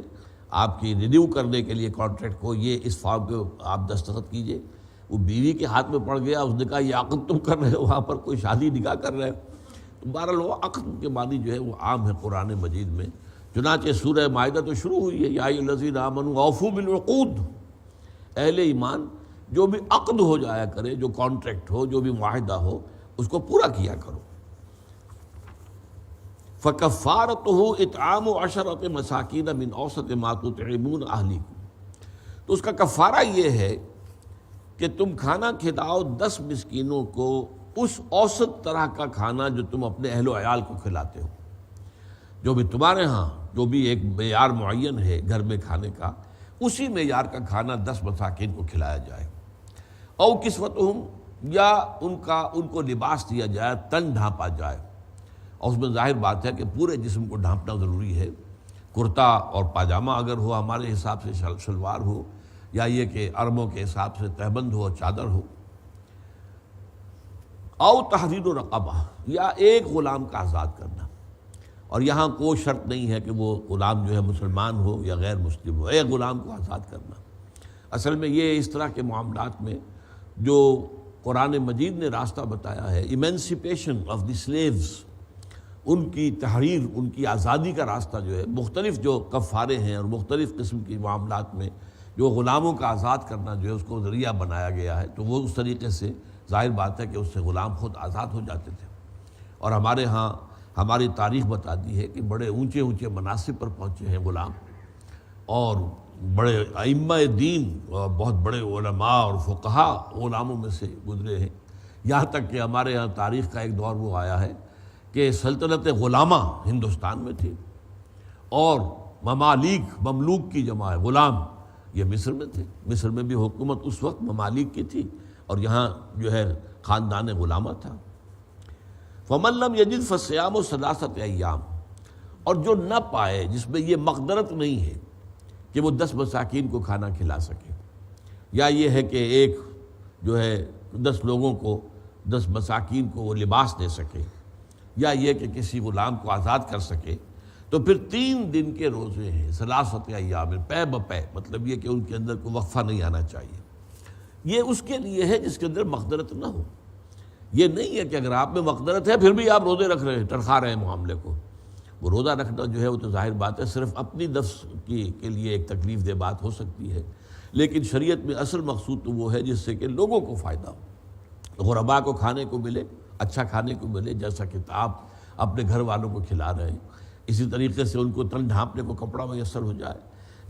آپ کی رینیو کرنے کے لیے کانٹریکٹ کو، یہ اس فارم پہ آپ دستخط کیجئے۔ وہ بیوی کے ہاتھ میں پڑ گیا، اس نے کہا یہ عقد تم کر رہے ہو، وہاں پر کوئی شادی نکاح کر رہے ہو۔ تو بہرحال وہ عقد کے معنی جو ہے وہ عام ہے قرآن مجید میں۔ چنانچہ سورہ مائدہ تو شروع ہوئی ہے، یا ایھا الذین آمنوا اوفوا بالعقود، اہل ایمان جو بھی عقد ہو جایا کرے، جو کانٹریکٹ ہو، جو بھی معاہدہ ہو، اس کو پورا کیا کرو۔ فَكَفَّارَتُهُ اِطْعَامُ عَشَرَةِ مَسَاكِينَ مِنْ أَوْسَطِ مَا تُطْعِمُونَ أَهْلِيكُمْ، تو اس کا کفارہ یہ ہے کہ تم کھانا کھلاؤ 10 مسکینوں کو اس اوسط طرح کا کھانا جو تم اپنے اہل و عیال کو کھلاتے ہو، جو بھی تمہارے ہاں جو بھی ایک معیار معین ہے گھر میں کھانے کا، اسی معیار کا کھانا 10 مساکین کو کھلایا جائے۔ او کسوتہم، یا ان کو لباس دیا جائے، تن ڈھانپا جائے، اور اس میں ظاہر بات ہے کہ پورے جسم کو ڈھانپنا ضروری ہے۔ کرتا اور پاجامہ اگر ہو، ہمارے حساب سے شلوار ہو، یا یہ کہ عربوں کے حساب سے تہبند ہو اور چادر ہو۔ او تحریر رقبہ، یا ایک غلام کا آزاد کرنا، اور یہاں کوئی شرط نہیں ہے کہ وہ غلام جو ہے مسلمان ہو یا غیر مسلم ہو، ایک غلام کو آزاد کرنا۔ اصل میں یہ اس طرح کے معاملات میں جو قرآن مجید نے راستہ بتایا ہے، ایمینسیپیشن آف دی سلیوز، ان کی تحریر، ان کی آزادی کا راستہ جو ہے، مختلف جو کفارے ہیں اور مختلف قسم کی معاملات میں جو غلاموں کا آزاد کرنا جو ہے اس کو ذریعہ بنایا گیا ہے، تو وہ اس طریقے سے ظاہر بات ہے کہ اس سے غلام خود آزاد ہو جاتے تھے۔ اور ہمارے ہاں ہماری تاریخ بتاتی ہے کہ بڑے اونچے اونچے مناصب پر پہنچے ہیں غلام، اور بڑے ائمہ دین اور بہت بڑے علماء اور فقہاء غلاموں میں سے گزرے ہیں۔ یہاں تک کہ ہمارے ہاں تاریخ کا ایک دور وہ آیا ہے کہ سلطنت غلامہ ہندوستان میں تھی، اور مملوک کی جمع ہے، غلام، یہ مصر میں تھے۔ مصر میں بھی حکومت اس وقت ممالک کی تھی، اور یہاں جو ہے خاندان غلامہ تھا۔ فَمَن لَّمْ يَجِدْ فَصِيَامُ ثَلَاثَةِ أَيَّامٍ، اور جو نہ پائے، جس میں یہ مقدرت نہیں ہے کہ وہ 10 مساکین کو کھانا کھلا سکے، یا یہ ہے کہ ایک جو ہے 10 لوگوں کو، 10 مساکین کو وہ لباس دے سکے، یا یہ کہ کسی غلام کو آزاد کر سکے، تو پھر 3 دن کے روزے ہیں، 3 ایام، پے بپے، مطلب یہ کہ ان کے اندر کوئی وقفہ نہیں آنا چاہیے۔ یہ اس کے لیے ہے جس کے اندر مقدرت نہ ہو۔ یہ نہیں ہے کہ اگر آپ میں مقدرت ہے پھر بھی آپ روزے رکھ رہے ہیں، ٹرخا رہے ہیں معاملے کو۔ وہ روزہ رکھنا جو ہے وہ تو ظاہر بات ہے صرف اپنی نفس کے لیے ایک تکلیف دہ بات ہو سکتی ہے، لیکن شریعت میں اصل مقصود تو وہ ہے جس سے کہ لوگوں کو فائدہ ہو، غرباء کو کھانے کو ملے، اچھا کھانے کو ملے، جیسا کہ آپ اپنے گھر والوں کو کھلا رہے ہیں، اسی طریقے سے ان کو تن ڈھانپنے کو کپڑا میسر ہو جائے،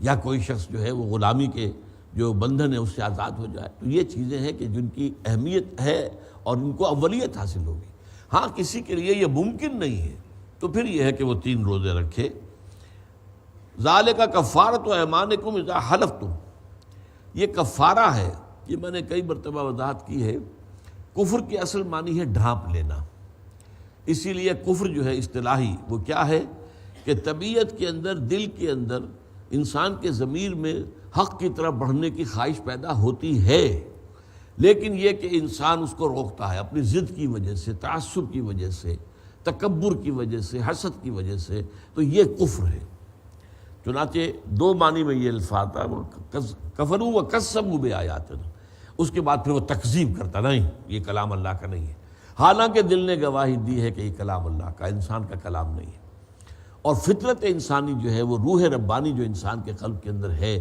یا کوئی شخص جو ہے وہ غلامی کے جو بندھن ہے اس سے آزاد ہو جائے۔ تو یہ چیزیں ہیں کہ جن کی اہمیت ہے اور ان کو اولیت حاصل ہوگی۔ ہاں کسی کے لیے یہ ممکن نہیں ہے تو پھر یہ ہے کہ وہ 3 روزے رکھے۔ ذالک کفارۃ ایمانکم اذا حلفتم، یہ کفارہ ہے، یہ میں نے کئی مرتبہ وضاحت کی ہے۔ کفر کی اصل معنی ہے ڈھانپ لینا، اسی لیے کفر جو ہے اصطلاحی وہ کیا ہے کہ طبیعت کے اندر، دل کے اندر انسان کے ضمیر میں حق کی طرف بڑھنے کی خواہش پیدا ہوتی ہے، لیکن یہ کہ انسان اس کو روکتا ہے اپنی ضد کی وجہ سے، تعصب کی وجہ سے، تکبر کی وجہ سے، حسد کی وجہ سے، تو یہ کفر ہے۔ چنانچہ دو معنی میں یہ الفاظ تھا، کفروا وکذبوا بآیاتنا، اس کے بعد پھر وہ تکذیب کرتا، نہیں یہ کلام اللہ کا نہیں ہے، حالانکہ دل نے گواہی دی ہے کہ یہ کلام اللہ کا، انسان کا کلام نہیں ہے۔ اور فطرت انسانی جو ہے، وہ روح ربانی جو انسان کے قلب کے اندر ہے،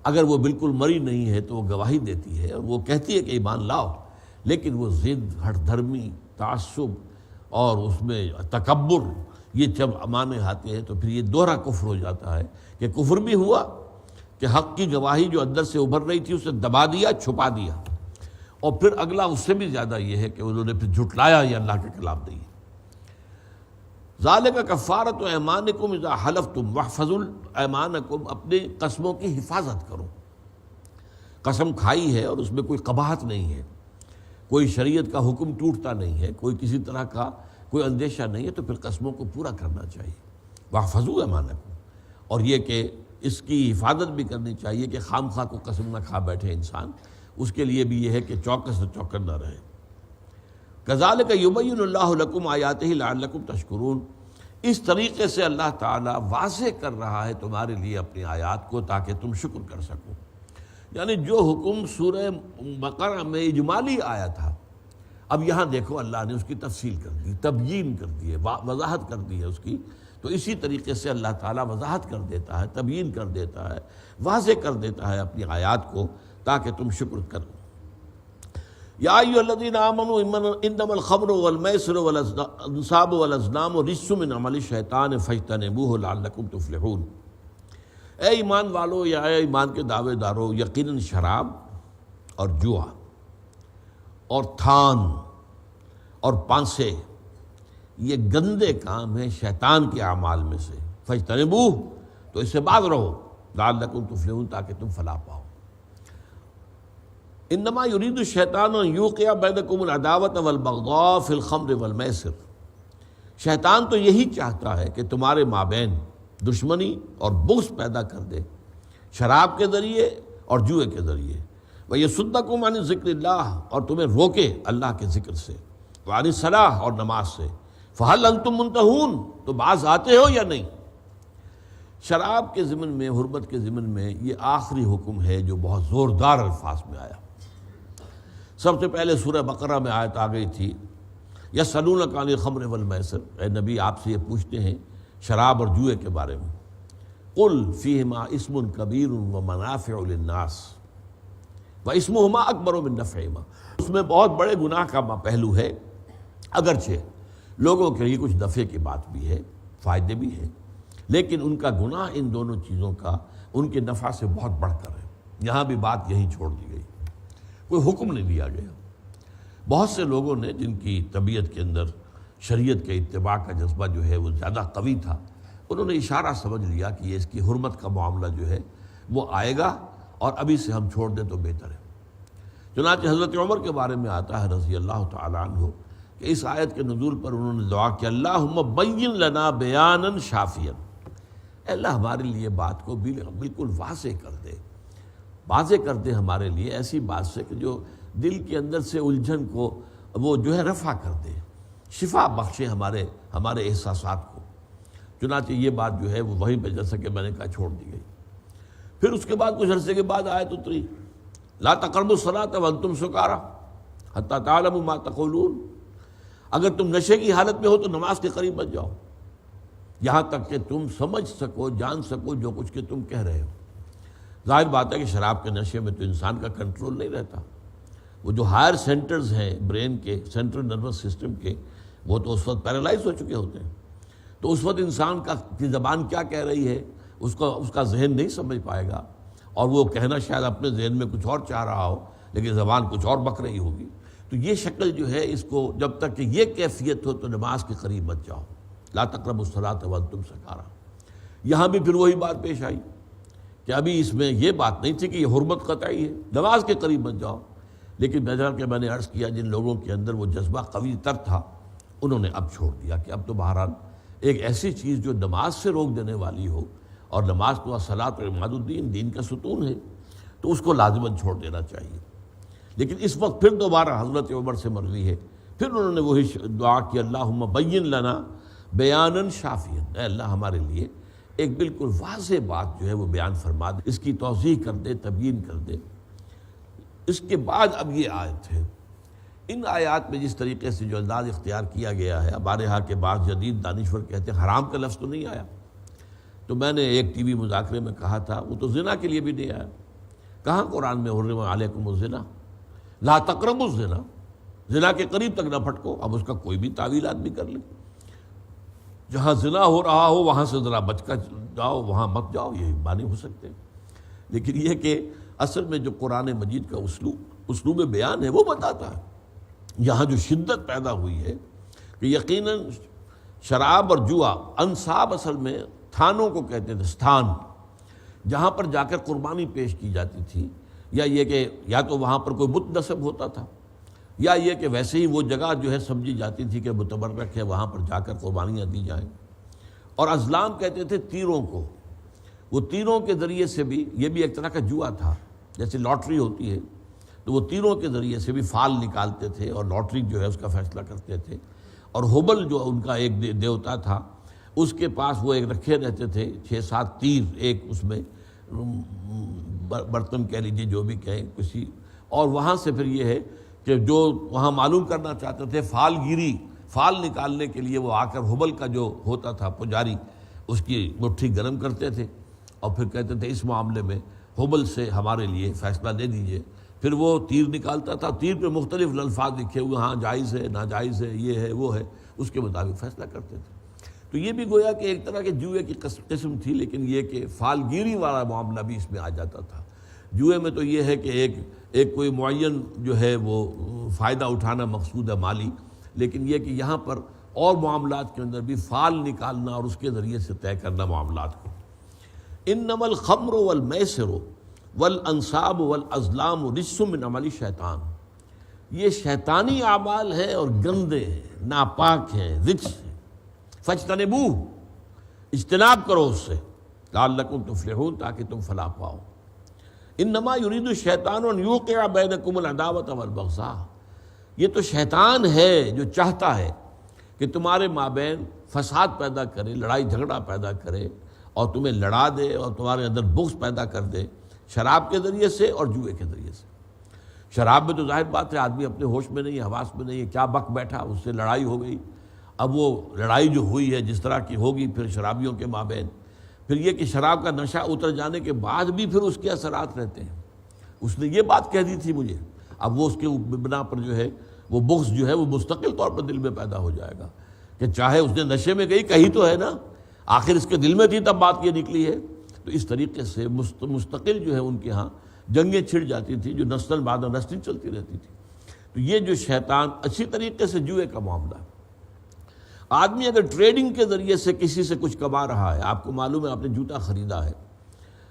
اگر وہ بالکل مری نہیں ہے تو وہ گواہی دیتی ہے اور وہ کہتی ہے کہ ایمان لاؤ، لیکن وہ ضد، ہٹ دھرمی، تعصب اور اس میں تکبر، یہ جب معنی آتے ہیں تو پھر یہ دوہرا کفر ہو جاتا ہے کہ کفر بھی ہوا کہ حق کی گواہی جو اندر سے ابھر رہی تھی اسے دبا دیا، چھپا دیا، اور پھر اگلا اس سے بھی زیادہ یہ ہے کہ انہوں نے پھر جھٹلایا یہ اللہ کا کلام نہیں ہے۔ ذالک کفارۃ ایمانکم اذا حلفتم واحفظوا ایمانکم، اپنے قسموں کی حفاظت کرو۔ قسم کھائی ہے اور اس میں کوئی قباحت نہیں ہے، کوئی شریعت کا حکم ٹوٹتا نہیں ہے، کوئی کسی طرح کا کوئی اندیشہ نہیں ہے، تو پھر قسموں کو پورا کرنا چاہیے۔ واحفظوا ایمانکم، اور یہ کہ اس کی حفاظت بھی کرنی چاہیے کہ خام خواہ کو قسم نہ کھا بیٹھے انسان، اس کے لیے بھی یہ ہے کہ چوکس سے چوکن نہ رہے۔ کذالک یبین اللہ لکم آیاتہ لعلکم تشکرون، اس طریقے سے اللہ تعالیٰ واضح کر رہا ہے تمہارے لیے اپنی آیات کو تاکہ تم شکر کر سکو۔ یعنی جو حکم سورہ بقرہ میں اجمالی آیا تھا، اب یہاں دیکھو اللہ نے اس کی تفصیل کر دی، تبیین کر دی ہے، وضاحت کر دی ہے اس کی، تو اسی طریقے سے اللہ تعالیٰ وضاحت کر دیتا ہے، تبیین کر دیتا ہے، واضح کر دیتا ہے اپنی آیات کو تاکہ تم شکر کرو۔ یا ایھا الذین آمنوا انما الخمر والمیسر والانصاب والازلام رجس من عمل الشیطان فاجتنبوہ لعلکم تفلحون، اے ایمان والو یا اے ایمان کے دعوے دارو، یقیناً شراب اور جوا اور تھان اور پانسے یہ گندے کام ہیں شیطان کے اعمال میں سے، فاجتنبوہ، تو اس سے باز رہو، لعلکم تفلحون، تاکہ تم فلاح پاؤ۔ انما یرید الشیطان ان یوقع بینکم العداوۃ والبغضاء فی الخمر والمیسر، شیطان تو یہی چاہتا ہے کہ تمہارے مابین دشمنی اور بغض پیدا کر دے شراب کے ذریعے اور جوئے کے ذریعے، ویصدکم عن ذکر اللہ، اور تمہیں روکے اللہ کے ذکر سے، وعن الصلاۃ، اور نماز سے، فہل انتم منتہون، تو باز آتے ہو یا نہیں۔ شراب کے ضمن میں، حرمت کے ضمن میں یہ آخری حکم ہے جو بہت زوردار الفاظ میں آیا۔ سب سے پہلے سورہ بقرہ میں آیت آ گئی تھی، یسألونک عن الخمر والمیسر، اے نبی آپ سے یہ پوچھتے ہیں شراب اور جوئے کے بارے میں، قل فیہما اسم کبیر ومنافع للناس واسمہما اکبر من نفعہما، اس میں بہت بڑے گناہ کا پہلو ہے، اگرچہ لوگوں کے لیے کچھ نفع کی بات بھی ہے، فائدے بھی ہیں، لیکن ان کا گناہ ان دونوں چیزوں کا ان کے نفع سے بہت بڑھ کر ہے۔ یہاں بھی بات یہی چھوڑ دی گئی، کوئی حکم نہیں دیا گیا۔ بہت سے لوگوں نے جن کی طبیعت کے اندر شریعت کے اتباع کا جذبہ جو ہے وہ زیادہ قوی تھا، انہوں نے اشارہ سمجھ لیا کہ یہ اس کی حرمت کا معاملہ جو ہے وہ آئے گا اور ابھی سے ہم چھوڑ دیں تو بہتر ہے۔ چنانچہ حضرت عمر کے بارے میں آتا ہے رضی اللہ تعالیٰ عنہ کہ اس آیت کے نزول پر انہوں نے دعا کہ اللہم بین لنا بیانا شافیا، اے اللہ ہمارے لیے بات کو بالکل واضح کر دے، واضح کر دے ہمارے لیے ایسی بات سے کہ جو دل کے اندر سے الجھن کو وہ جو ہے رفع کر دے، شفا بخشے ہمارے احساسات کو۔ چنانچہ یہ بات جو ہے وہ وہیں پہ جیسا کہ میں نے کہا چھوڑ دی گئی۔ پھر اس کے بعد کچھ عرصے کے بعد آیت اتری، لا تقربوا الصلاۃ وانتم سکارى حتی تعلموا ما تقولون، اگر تم نشے کی حالت میں ہو تو نماز کے قریب مت جاؤ یہاں تک کہ تم سمجھ سکو، جان سکو جو کچھ کہ تم کہہ رہے ہو۔ ظاہر بات ہے کہ شراب کے نشے میں تو انسان کا کنٹرول نہیں رہتا، وہ جو ہائر سینٹرز ہیں برین کے، سینٹرل نروس سسٹم کے، وہ تو اس وقت پیرالائز ہو چکے ہوتے ہیں، تو اس وقت انسان کی زبان کیا کہہ رہی ہے اس کا ذہن نہیں سمجھ پائے گا، اور وہ کہنا شاید اپنے ذہن میں کچھ اور چاہ رہا ہو لیکن زبان کچھ اور بک رہی ہوگی۔ تو یہ شکل جو ہے اس کو جب تک کہ یہ کیفیت ہو تو نماز کے قریب مت جاؤ، لا تقربوا الصلاۃ وانتم سکارى۔ یہاں بھی پھر وہی بات پیش آئی کہ ابھی اس میں یہ بات نہیں تھی کہ یہ حرمت قطعی ہے، نماز کے قریب مت جاؤ، لیکن بہرحال کہ میں نے عرض کیا جن لوگوں کے اندر وہ جذبہ قوی تر تھا انہوں نے اب چھوڑ دیا کہ اب تو بہرحال ایک ایسی چیز جو نماز سے روک دینے والی ہو، اور نماز تو الصلاۃ عماد الدین، دین کا ستون ہے، تو اس کو لازماً چھوڑ دینا چاہیے۔ لیکن اس وقت پھر دوبارہ حضرت عمر سے مروی ہے، پھر انہوں نے وہی دعا کی، اللہم بین لنا بیانا شافیا، اے اللہ ہمارے لیے ایک بالکل واضح بات جو ہے وہ بیان فرما دے، اس کی توضیح کر دے، تبیین کر دے۔ اس کے بعد اب یہ آیت ہے۔ ان آیات میں جس طریقے سے جو انداز اختیار کیا گیا ہے، ہمارے ہاں کے بعض جدید دانشور کہتے ہیں حرام کا لفظ تو نہیں آیا، تو میں نے ایک ٹی وی مذاکرے میں کہا تھا وہ تو زنا کے لیے بھی نہیں آیا۔ کہاں قرآن میں حرم علیکم الزنا، لا تقربوا الزنا، زنا کے قریب تک نہ پھٹکو۔ اب اس کا کوئی بھی تعویل آدمی کر لے، جہاں زنا ہو رہا ہو وہاں سے ذرا بچ کر جاؤ، وہاں مت جاؤ، یہ معنی ہو سکتے ہیں۔ لیکن یہ کہ اصل میں جو قرآن مجید کا اسلوب بیان ہے وہ بتاتا ہے۔ یہاں جو شدت پیدا ہوئی ہے کہ یقیناً شراب اور جوا، انصاب اصل میں تھانوں کو کہتے تھے، ستھان جہاں پر جا کر قربانی پیش کی جاتی تھی، یا یہ کہ یا تو وہاں پر کوئی بت نصب ہوتا تھا، یا یہ کہ ویسے ہی وہ جگہ جو ہے سمجھی جاتی تھی کہ متبرک ہے، وہاں پر جا کر قربانیاں دی جائیں۔ اور ازلام کہتے تھے تیروں کو، وہ تیروں کے ذریعے سے بھی، یہ بھی ایک طرح کا جوا تھا، جیسے لاٹری ہوتی ہے تو وہ تیروں کے ذریعے سے بھی فال نکالتے تھے اور لاٹری جو ہے اس کا فیصلہ کرتے تھے۔ اور حبل جو ان کا ایک دیوتا تھا، اس کے پاس وہ ایک رکھے رہتے تھے 6-7 تیر، ایک اس میں برتن کہہ لیجیے جو بھی کہیں کسی، اور وہاں سے پھر یہ ہے کہ جو وہاں معلوم کرنا چاہتے تھے فال گیری، فال نکالنے کے لیے وہ آ کر حبل کا جو ہوتا تھا پجاری، اس کی مٹھی گرم کرتے تھے اور پھر کہتے تھے اس معاملے میں حبل سے ہمارے لیے فیصلہ دے دیجئے۔ پھر وہ تیر نکالتا تھا، تیر پہ مختلف الفاظ لکھے ہوئے، ہاں جائز ہے، ناجائز ہے، یہ ہے وہ ہے، اس کے مطابق فیصلہ کرتے تھے۔ تو یہ بھی گویا کہ ایک طرح کے جوئے کی قسم تھی، لیکن یہ کہ فال گیری والا معاملہ بھی اس میں آ جاتا تھا۔ جوئے میں تو یہ ہے کہ ایک کوئی معین جو ہے وہ فائدہ اٹھانا مقصود ہے مالی، لیکن یہ کہ یہاں پر اور معاملات کے اندر بھی فال نکالنا اور اس کے ذریعے سے طے کرنا معاملات کو۔ انما الخمر والمیسر والانصاب والازلام رجس من عمل الشیطان، یہ شیطانی اعمال ہیں اور گندے ہیں، ناپاک ہیں، رجس ہیں۔ فاجتنبوہ، اجتناب کرو اس سے، لعلکم تفلحون، تاکہ تم فلاح پاؤ۔ انما یرید الشیطان ان یوقع بینکم العداوۃ والبغضاء، یہ تو شیطان ہے جو چاہتا ہے کہ تمہارے مابین فساد پیدا کرے، لڑائی جھگڑا پیدا کرے اور تمہیں لڑا دے اور تمہارے اندر بغض پیدا کر دے، شراب کے ذریعے سے اور جوئے کے ذریعے سے۔ شراب میں تو ظاہر بات ہے آدمی اپنے ہوش میں نہیں ہے، حواس میں نہیں ہے، کیا بک بیٹھا، اس سے لڑائی ہو گئی۔ اب وہ لڑائی جو ہوئی ہے جس طرح کی ہوگی پھر شرابیوں کے مابین، پھر یہ کہ شراب کا نشہ اتر جانے کے بعد بھی پھر اس کے اثرات رہتے ہیں۔ اس نے یہ بات کہہ دی تھی مجھے، اب وہ اس کے بنا پر جو ہے وہ بغض جو ہے وہ مستقل طور پر دل میں پیدا ہو جائے گا کہ چاہے اس نے نشے میں کہی تو ہے نا، آخر اس کے دل میں تھی تب بات یہ نکلی ہے۔ تو اس طریقے سے مستقل جو ہے ان کے ہاں جنگیں چھڑ جاتی تھی جو نسل بعد نسل چلتی رہتی تھی۔ تو یہ جو شیطان اچھی طریقے سے جوئے کا معاملہ ہے۔ آدمی اگر ٹریڈنگ کے ذریعے سے کسی سے کچھ کما رہا ہے، آپ کو معلوم ہے آپ نے جوتا خریدا ہے،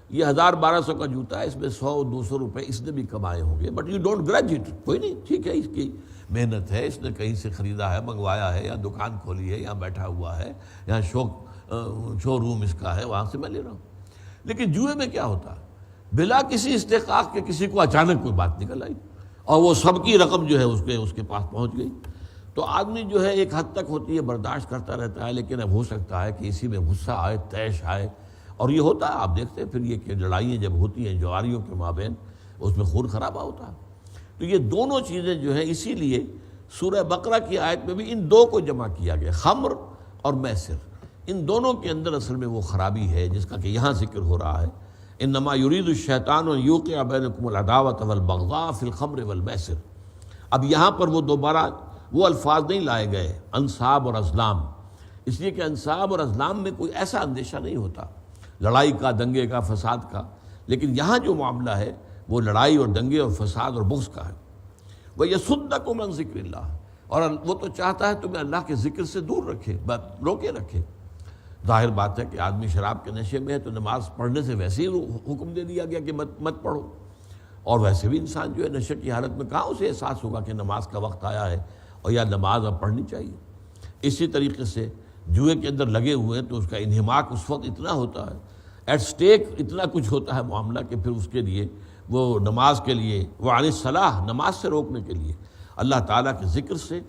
یہ 1000-1200 کا جوتا ہے، اس میں 100-200 روپے اس نے بھی کمائے ہوں گے، بٹ یو ڈونٹ گرج اٹ، کوئی نہیں، ٹھیک ہے، اس کی محنت ہے، اس نے کہیں سے خریدا ہے، منگوایا ہے، یا دکان کھولی ہے، یا بیٹھا ہوا ہے، یا شو روم اس کا ہے، وہاں سے میں لے رہا ہوں۔ لیکن جوئے میں کیا ہوتا ہے، بلا کسی استحقاق کے کسی کو اچانک کوئی بات نکل آئی اور وہ سب کی رقم جو ہے اس کے پاس پہنچ گئی، تو آدمی جو ہے ایک حد تک ہوتی ہے برداشت کرتا رہتا ہے، لیکن اب ہو سکتا ہے کہ اسی میں غصہ آئے، طیش آئے، اور یہ ہوتا ہے، آپ دیکھتے ہیں پھر یہ کہ لڑائیاں جب ہوتی ہیں جواریوں کے مابین اس میں خون خرابہ ہوتا ہے۔ تو یہ دونوں چیزیں جو ہیں، اسی لیے سورہ بقرہ کی آیت میں بھی ان دو کو جمع کیا گیا، خمر اور میسر، ان دونوں کے اندر اصل میں وہ خرابی ہے جس کا کہ یہاں ذکر ہو رہا ہے۔ انما یرید الشیطان ان یوقع بینکم العداوۃ والبغضاء فی الخمر والمیسر۔ اب یہاں پر وہ دوبارہ وہ الفاظ نہیں لائے گئے انصاب اور ازلام، اس لیے کہ انصاب اور ازلام میں کوئی ایسا اندیشہ نہیں ہوتا لڑائی کا، دنگے کا، فساد کا، لیکن یہاں جو معاملہ ہے وہ لڑائی اور دنگے اور فساد اور بغض کا ہے۔ وَيَصُدَّكُمْ عَنْ ذِكْرِ اللَّهِ، اور وہ تو چاہتا ہے تمہیں اللہ کے ذکر سے دور رکھے، روکے رکھے۔ ظاہر بات ہے کہ آدمی شراب کے نشے میں ہے تو نماز پڑھنے سے ویسے ہی حکم دے دیا گیا کہ مت پڑھو، اور ویسے بھی انسان جو ہے نشے کی حالت میں کہاں اسے احساس ہوگا کہ نماز کا وقت آیا ہے اور یا نماز اب پڑھنی چاہیے۔ اسی طریقے سے جوئے کے اندر لگے ہوئے ہیں تو اس کا انہماک اس وقت اتنا ہوتا ہے، ایٹ سٹیک اتنا کچھ ہوتا ہے معاملہ کہ پھر اس کے لیے وہ نماز کے لیے، وہ عن الصلاح، نماز سے روکنے کے لیے اللہ تعالیٰ کے ذکر سے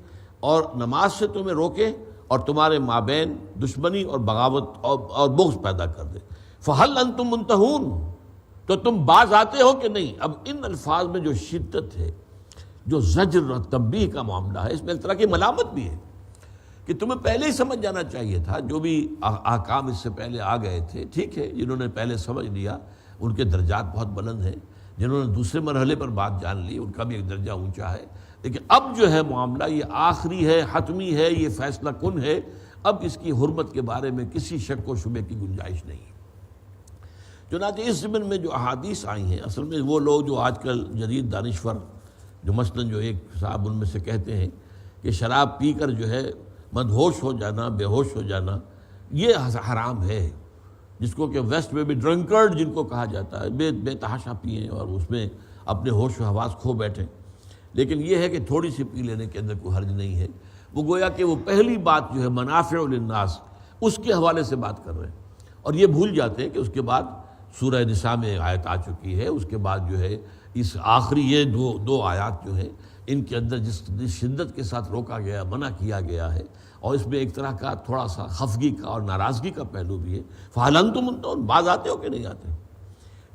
اور نماز سے تمہیں روکے اور تمہارے مابین دشمنی اور بغاوت اور بغض پیدا کر دے۔ فَهَلْ أَنْتُمْ مُنْتَهُونَ، تو تم باز آتے ہو کہ نہیں؟ اب ان الفاظ میں جو شدت ہے، جو زجر اور تنبیہ کا معاملہ ہے، اس میں ایک طرح کی ملامت بھی ہے کہ تمہیں پہلے ہی سمجھ جانا چاہیے تھا۔ جو بھی احکام اس سے پہلے آ گئے تھے، ٹھیک ہے، جنہوں نے پہلے سمجھ لیا ان کے درجات بہت بلند ہیں، جنہوں نے دوسرے مرحلے پر بات جان لی ان کا بھی ایک درجہ اونچا ہے، لیکن اب جو ہے معاملہ یہ آخری ہے، حتمی ہے، یہ فیصلہ کن ہے، اب اس کی حرمت کے بارے میں کسی شک و شبے کی گنجائش نہیں ہے۔ چنانچہ اس ضمن میں جو احادیث آئی ہیں، اصل میں وہ لوگ جو آج کل جدید دانشور جو مثلاً جو ایک صاحب ان میں سے کہتے ہیں کہ شراب پی کر جو ہے مدہوش ہو جانا، بے ہوش ہو جانا یہ حرام ہے، جس کو کہ ویسٹ میں بھی ڈرنکرڈ جن کو کہا جاتا ہے، بے تحاشا پئیں اور اس میں اپنے ہوش و حواس کھو بیٹھیں، لیکن یہ ہے کہ تھوڑی سی پی لینے کے اندر کوئی حرج نہیں ہے۔ وہ گویا کہ وہ پہلی بات جو ہے منافع للناس اس کے حوالے سے بات کر رہے ہیں، اور یہ بھول جاتے ہیں کہ اس کے بعد سورہ نساء میں آیت آ چکی ہے، اس کے بعد جو ہے اس آخری یہ دو آیات جو ہیں ان کے اندر جس شدت کے ساتھ روکا گیا، منع کیا گیا ہے، اور اس میں ایک طرح کا تھوڑا سا خفگی کا اور ناراضگی کا پہلو بھی ہے۔ فَهَلْ أَنْتُمْ مُنْتَهُونَ، باز آتے ہو کہ نہیں آتے؟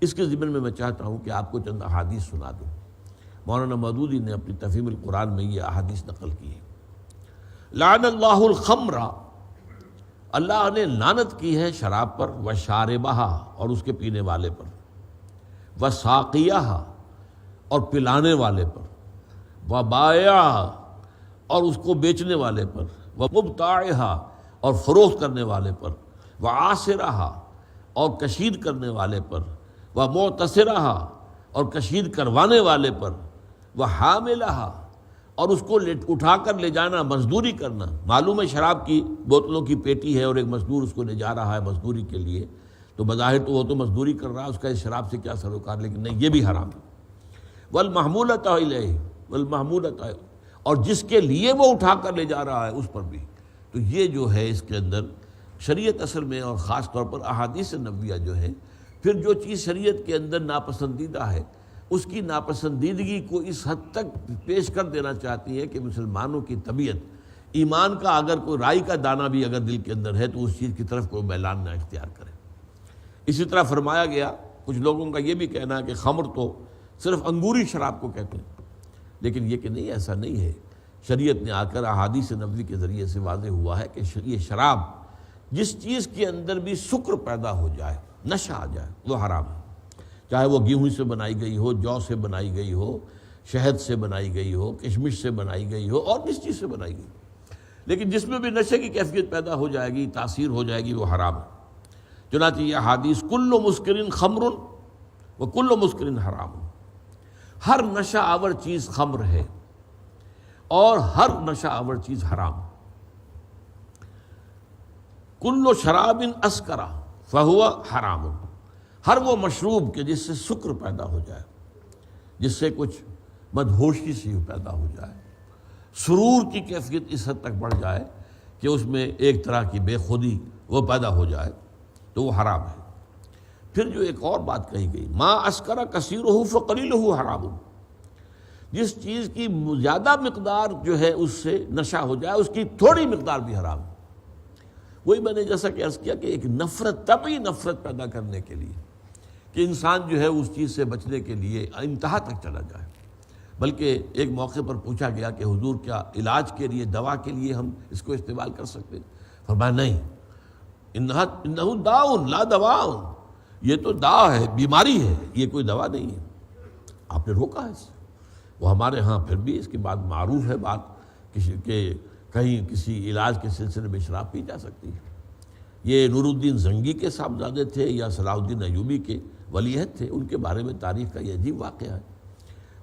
اس کے ضمن میں چاہتا ہوں کہ آپ کو چند احادیث سنا دوں۔ مولانا مودودی نے اپنی تفہیم القرآن میں یہ احادیث نقل کی ہے۔ لعن اللہ الخمر، اللہ نے لعنت کی ہے شراب پر، وشاربہا، اور اس کے پینے والے پر، وساقیہا، اور پلانے والے پر، وبائعہا، اور اس کو بیچنے والے پر، ومبتاعہا، اور فروخت کرنے والے پر، وعاصرہا، اور کشید کرنے والے پر، ومعتصرہا، اور کشید کروانے والے پر، وحاملہا، اور اس کو اٹھا کر لے جانا، مزدوری کرنا۔ معلوم ہے شراب کی بوتلوں کی پیٹی ہے اور ایک مزدور اس کو لے جا رہا ہے مزدوری کے لیے، تو بظاہر تو وہ تو مزدوری کر رہا ہے، اس کا اس شراب سے کیا سروکار، لیکن نہیں، یہ بھی حرام ہے۔ والمحمولۃ الیہ، والمحمولۃ، اور جس کے لیے وہ اٹھا کر لے جا رہا ہے اس پر بھی۔ تو یہ جو ہے اس کے اندر شریعت اصل میں، اور خاص طور پر احادیث نبویہ جو ہے، پھر جو چیز شریعت کے اندر ناپسندیدہ ہے اس کی ناپسندیدگی کو اس حد تک پیش کر دینا چاہتی ہے کہ مسلمانوں کی طبیعت، ایمان کا اگر کوئی رائی کا دانہ بھی اگر دل کے اندر ہے تو اس چیز کی طرف کوئی میلان نہ اختیار کرے۔ اسی طرح فرمایا گیا، کچھ لوگوں کا یہ بھی کہنا ہے کہ خمر تو صرف انگوری شراب کو کہتے ہیں، لیکن یہ کہ نہیں، ایسا نہیں ہے۔ شریعت نے آ کر احادیث نبوی کے ذریعے سے واضح ہوا ہے کہ یہ شراب جس چیز کے اندر بھی سکر پیدا ہو جائے، نشہ آ جائے، وہ حرام ہے، چاہے وہ گیہوں سے بنائی گئی ہو، جو سے بنائی گئی ہو، شہد سے بنائی گئی ہو، کشمش سے بنائی گئی ہو، اور کس چیز سے بنائی گئی، لیکن جس میں بھی نشے کی کیفیت پیدا ہو جائے گی، تاثیر ہو جائے گی، وہ حرام ہے۔ چنانچہ یہ حدیث کل مسکر خمر وکل مسکر حرام، ہر نشہ آور چیز خمر ہے اور ہر نشہ آور چیز حرام۔ کل شراب اسکرا فہو حرام، ہر وہ مشروب کہ جس سے سکر پیدا ہو جائے، جس سے کچھ مدہوشی سی پیدا ہو جائے، سرور کی کیفیت اس حد تک بڑھ جائے کہ اس میں ایک طرح کی بے خودی وہ پیدا ہو جائے، تو وہ حرام ہے۔ پھر جو ایک اور بات کہی گئی، ما اسکر کثیرہ فقلیلہ حرام، جس چیز کی زیادہ مقدار جو ہے اس سے نشہ ہو جائے، اس کی تھوڑی مقدار بھی حرام ہے۔ وہی میں نے جیسا کہ عرض کیا کہ ایک نفرت، طبعی نفرت پیدا کرنے کے لیے کہ انسان جو ہے اس چیز سے بچنے کے لیے انتہا تک چلا جائے۔ بلکہ ایک موقع پر پوچھا گیا کہ حضور کیا علاج کے لیے، دوا کے لیے ہم اس کو استعمال کر سکتے ہیں؟ فرمایا نہیں، انہ داء لا دواء، یہ تو داء ہے، بیماری ہے، یہ کوئی دوا نہیں ہے۔ آپ نے روکا ہے اس سے۔ وہ ہمارے ہاں پھر بھی اس کے بعد معروف ہے بات کہ کہیں کسی علاج کے سلسلے میں شراب پی جا سکتی ہے۔ یہ نور الدین زنگی کے صاحبزادے تھے یا صلاح الدین ایوبی کے ولیعہد تھے، ان کے بارے میں تاریخ کا یہ عجیب واقعہ ہے۔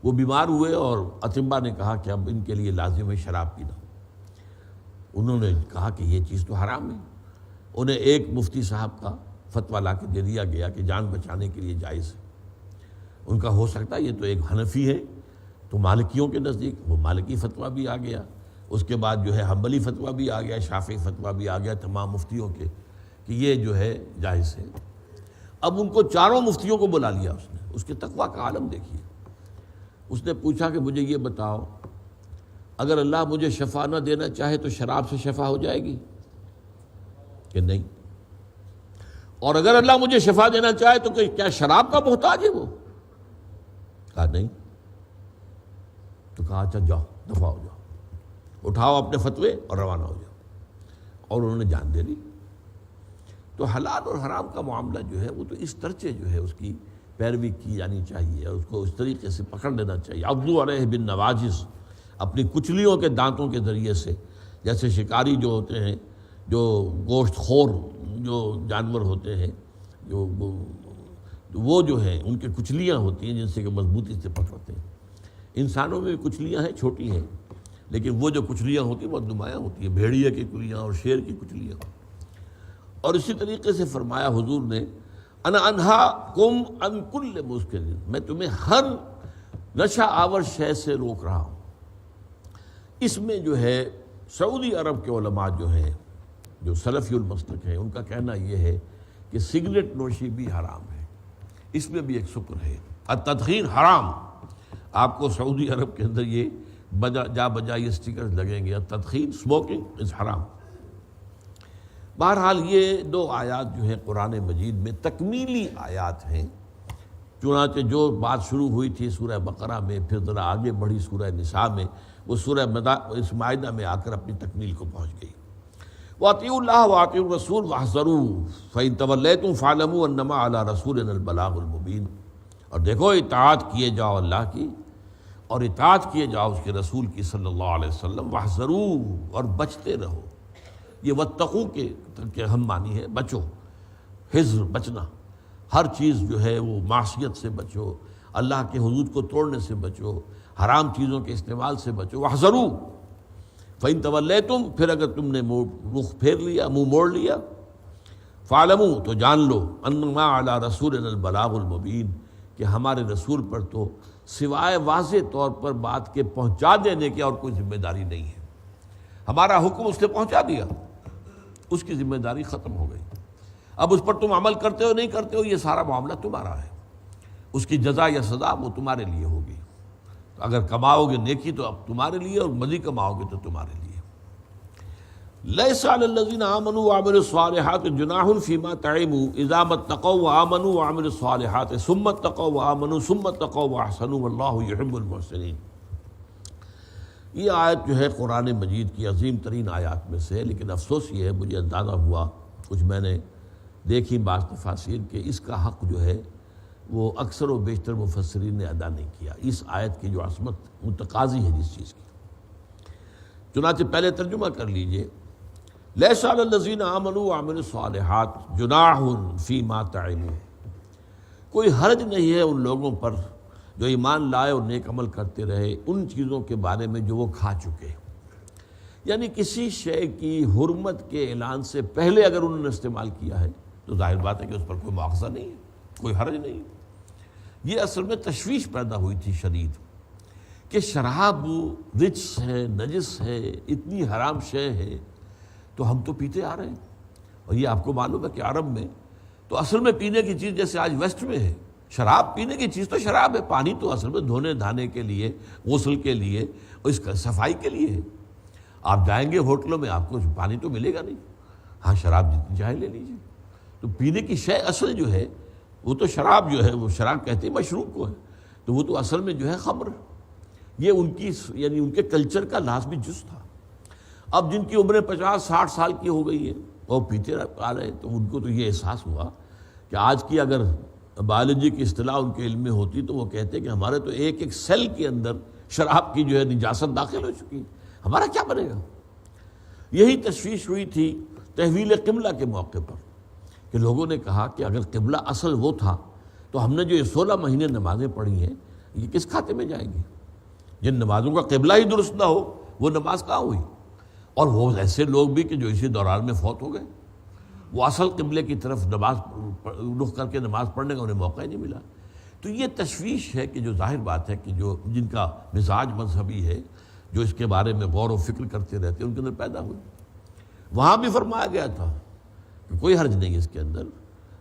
وہ بیمار ہوئے اور اطباء نے کہا کہ اب ان کے لیے لازم ہے شراب پینا۔ انہوں نے کہا کہ یہ چیز تو حرام ہے۔ انہیں ایک مفتی صاحب کا فتویٰ لا کے دے دیا گیا کہ جان بچانے کے لیے جائز ہے۔ ان کا ہو سکتا ہے یہ تو ایک حنفی ہے تو مالکیوں کے نزدیک وہ مالکی فتویٰ بھی آ گیا، اس کے بعد جو ہے حنبلی فتویٰ بھی آ گیا، شافعی فتویٰ بھی آ گیا تمام مفتیوں کے کہ یہ جو ہے جائز ہے۔ اب ان کو چاروں مفتیوں کو بلا لیا اس نے، اس کے تقویٰ کا عالم دیکھیے۔ اس نے پوچھا کہ مجھے یہ بتاؤ، اگر اللہ مجھے شفا نہ دینا چاہے تو شراب سے شفا ہو جائے گی کہ نہیں؟ اور اگر اللہ مجھے شفا دینا چاہے تو کیا شراب کا محتاج ہے وہ؟ کہا نہیں۔ تو کہا اچھا جاؤ، دفع ہو جاؤ، اٹھاؤ اپنے فتوے اور روانہ ہو جاؤ، اور انہوں نے جان دے لی۔ تو حلال اور حرام کا معاملہ جو ہے وہ تو اس طرح جو ہے اس کی پیروی کی جانی چاہیے، اور اس کو اس طریقے سے پکڑ لینا چاہیے۔ عضوا علیہ بالنواجذ، اپنی کچلیوں کے دانتوں کے ذریعے سے، جیسے شکاری جو ہوتے ہیں، جو گوشت خور جو جانور ہوتے ہیں، جو وہ جو ہیں ان کے کچلیاں ہوتی ہیں جن سے کہ مضبوطی سے پکڑتے ہیں۔ انسانوں میں بھی کچلیاں ہیں، چھوٹی ہیں، لیکن وہ جو کچلیاں ہوتی ہیں بہت نمایاں ہوتی ہیں، بھیڑیے کی کچلیاں اور شیر کی کچلیاں۔ اور اسی طریقے سے فرمایا حضور نے انا انہاکم عن کل مسکر، میں تمہیں ہر نشہ آور شے سے روک رہا ہوں۔ اس میں جو ہے سعودی عرب کے علماء جو ہیں، جو سلفی المسلک ہیں، ان کا کہنا یہ ہے کہ سگریٹ نوشی بھی حرام ہے، اس میں بھی ایک سکر ہے۔ التدخین حرام، آپ کو سعودی عرب کے اندر یہ جا بجا یہ سٹیکرز لگیں گے، التدخین اسموکنگ از حرام۔ بہرحال یہ دو آیات جو ہیں قرآن مجید میں تکمیلی آیات ہیں، چنانچہ جو بات شروع ہوئی تھی سورہ بقرہ میں، پھر ذرا آگے بڑھی سورہ نساء میں، وہ سورہ اس مائدہ میں آ کر اپنی تکمیل کو پہنچ گئی۔ وَأَطِيعُوا اللَّهَ وَأَطِيعُوا الرَّسُولَ وَاحْذَرُوا فَإِن تَوَلَّيْتُمْ فَاعْلَمُوا أَنَّمَا عَلَىٰ رَسُولِنَا الْبَلَاغُ الْمُبِينُ، اور دیکھو اطاعت کیے جاؤ اللہ کی، اور اطاعت کیے جاؤ اس کے رسول کی صلی اللہ علیہ وسلم، وَاحْذَرُوا، اور بچتے رہو۔ یہ وَاتَّقُوا کے ہم معنی ہے بچو، حذر بچنا، ہر چیز جو ہے وہ معصیت سے بچو، اللہ کے حدود کو توڑنے سے بچو، حرام چیزوں کے استعمال سے بچو۔ وَاحْذَرُوا فَإِن تَوَلَّيْتُمْ، پھر اگر تم نے رخ پھیر لیا، منہ موڑ لیا، فَاعْلَمُوا، تو جان لو، أَنَّمَا عَلَىٰ رَسُولِنَا الْبَلَاغُ الْمُبِينُ، کہ ہمارے رسول پر تو سوائے واضح طور پر بات کے پہنچا دینے کی اور کوئی ذمہ داری نہیں ہے۔ ہمارا حکم اس نے پہنچا دیا، اس کی ذمہ داری ختم ہو گئی۔ اب اس پر تم عمل کرتے ہو نہیں کرتے ہو، یہ سارا معاملہ تمہارا ہے، اس کی جزا یا سزا وہ تمہارے لیے ہوگی۔ اگر کماؤ گے نیکی تو اب تمہارے لیے، اور مزید کماؤ گے تو تمہارے لیے۔ لیس علی الذین آمنوا وعملوا الصالحات جناح فیما طعموا اذا ما اتقوا وآمنوا وعملوا الصالحات ثم اتقوا وآمنوا ثم اتقوا واحسنوا واللہ یحب المحسنین۔ یہ آیت جو ہے قرآن مجید کی عظیم ترین آیات میں سے ہے، لیکن افسوس یہ ہے، مجھے اندازہ ہوا، کچھ میں نے دیکھی بعض تفاسیر کہ اس کا حق جو ہے وہ اکثر و بیشتر مفسرین نے ادا نہیں کیا، اس آیت کی جو عظمت متقاضی ہے جس چیز کی۔ چنانچہ پہلے ترجمہ کر لیجئے، لیس علی الذین آمنوا وعملوا الصالحات جناح فیما طعموا، کوئی حرج نہیں ہے ان لوگوں پر جو ایمان لائے اور نیک عمل کرتے رہے ان چیزوں کے بارے میں جو وہ کھا چکے۔ یعنی کسی شے کی حرمت کے اعلان سے پہلے اگر انہوں نے استعمال کیا ہے تو ظاہر بات ہے کہ اس پر کوئی مواخذہ نہیں ہے، کوئی حرج نہیں۔ یہ اصل میں تشویش پیدا ہوئی تھی شدید کہ شراب رجس ہے، نجس ہے، اتنی حرام شے ہے تو ہم تو پیتے آ رہے ہیں۔ اور یہ آپ کو معلوم ہے کہ عرب میں تو اصل میں پینے کی چیز جیسے آج ویسٹ میں ہے، شراب پینے کی چیز تو شراب ہے، پانی تو اصل میں دھونے دھانے کے لیے، غسل کے لیے اور اس کا صفائی کے لیے ہے۔ آپ جائیں گے ہوٹلوں میں آپ کو پانی تو ملے گا نہیں، ہاں شراب جتنی چاہے لے لیجیے۔ تو پینے کی شے اصل جو ہے وہ تو شراب جو ہے، وہ شراب کہتے ہیں مشروب کو ہے، تو وہ تو اصل میں جو ہے خمر، یہ ان کی یعنی ان کے کلچر کا لازمی جز تھا۔ اب جن کی عمریں 50-60 سال کی ہو گئی ہے وہ پیتے آ رہے ہیں، تو ان کو تو یہ احساس ہوا کہ آج کی اگر بایولوجی کی اصطلاح ان کے علم میں ہوتی تو وہ کہتے کہ ہمارے تو ایک ایک سیل کے اندر شراب کی جو ہے نجاست داخل ہو چکی ہے، ہمارا کیا بنے گا۔ یہی تشویش ہوئی تھی تحویل قبلہ کے موقع پر کہ لوگوں نے کہا کہ اگر قبلہ اصل وہ تھا تو ہم نے جو یہ 16 مہینے نمازیں پڑھی ہیں یہ کس کھاتے میں جائیں گی؟ جن نمازوں کا قبلہ ہی درست نہ ہو وہ نماز کہاں ہوئی؟ اور وہ ایسے لوگ بھی کہ جو اسی دوران میں فوت ہو گئے، وہ اصل قبلے کی طرف نماز رخ کر کے نماز پڑھنے کا انہیں موقع ہی نہیں ملا۔ تو یہ تشویش ہے کہ جو ظاہر بات ہے کہ جو جن کا مزاج مذہبی ہے جو اس کے بارے میں غور و فکر کرتے رہتے ہیں ان کے اندر پیدا ہوئی۔ وہاں بھی فرمایا گیا تھا کہ کوئی حرج نہیں اس کے اندر،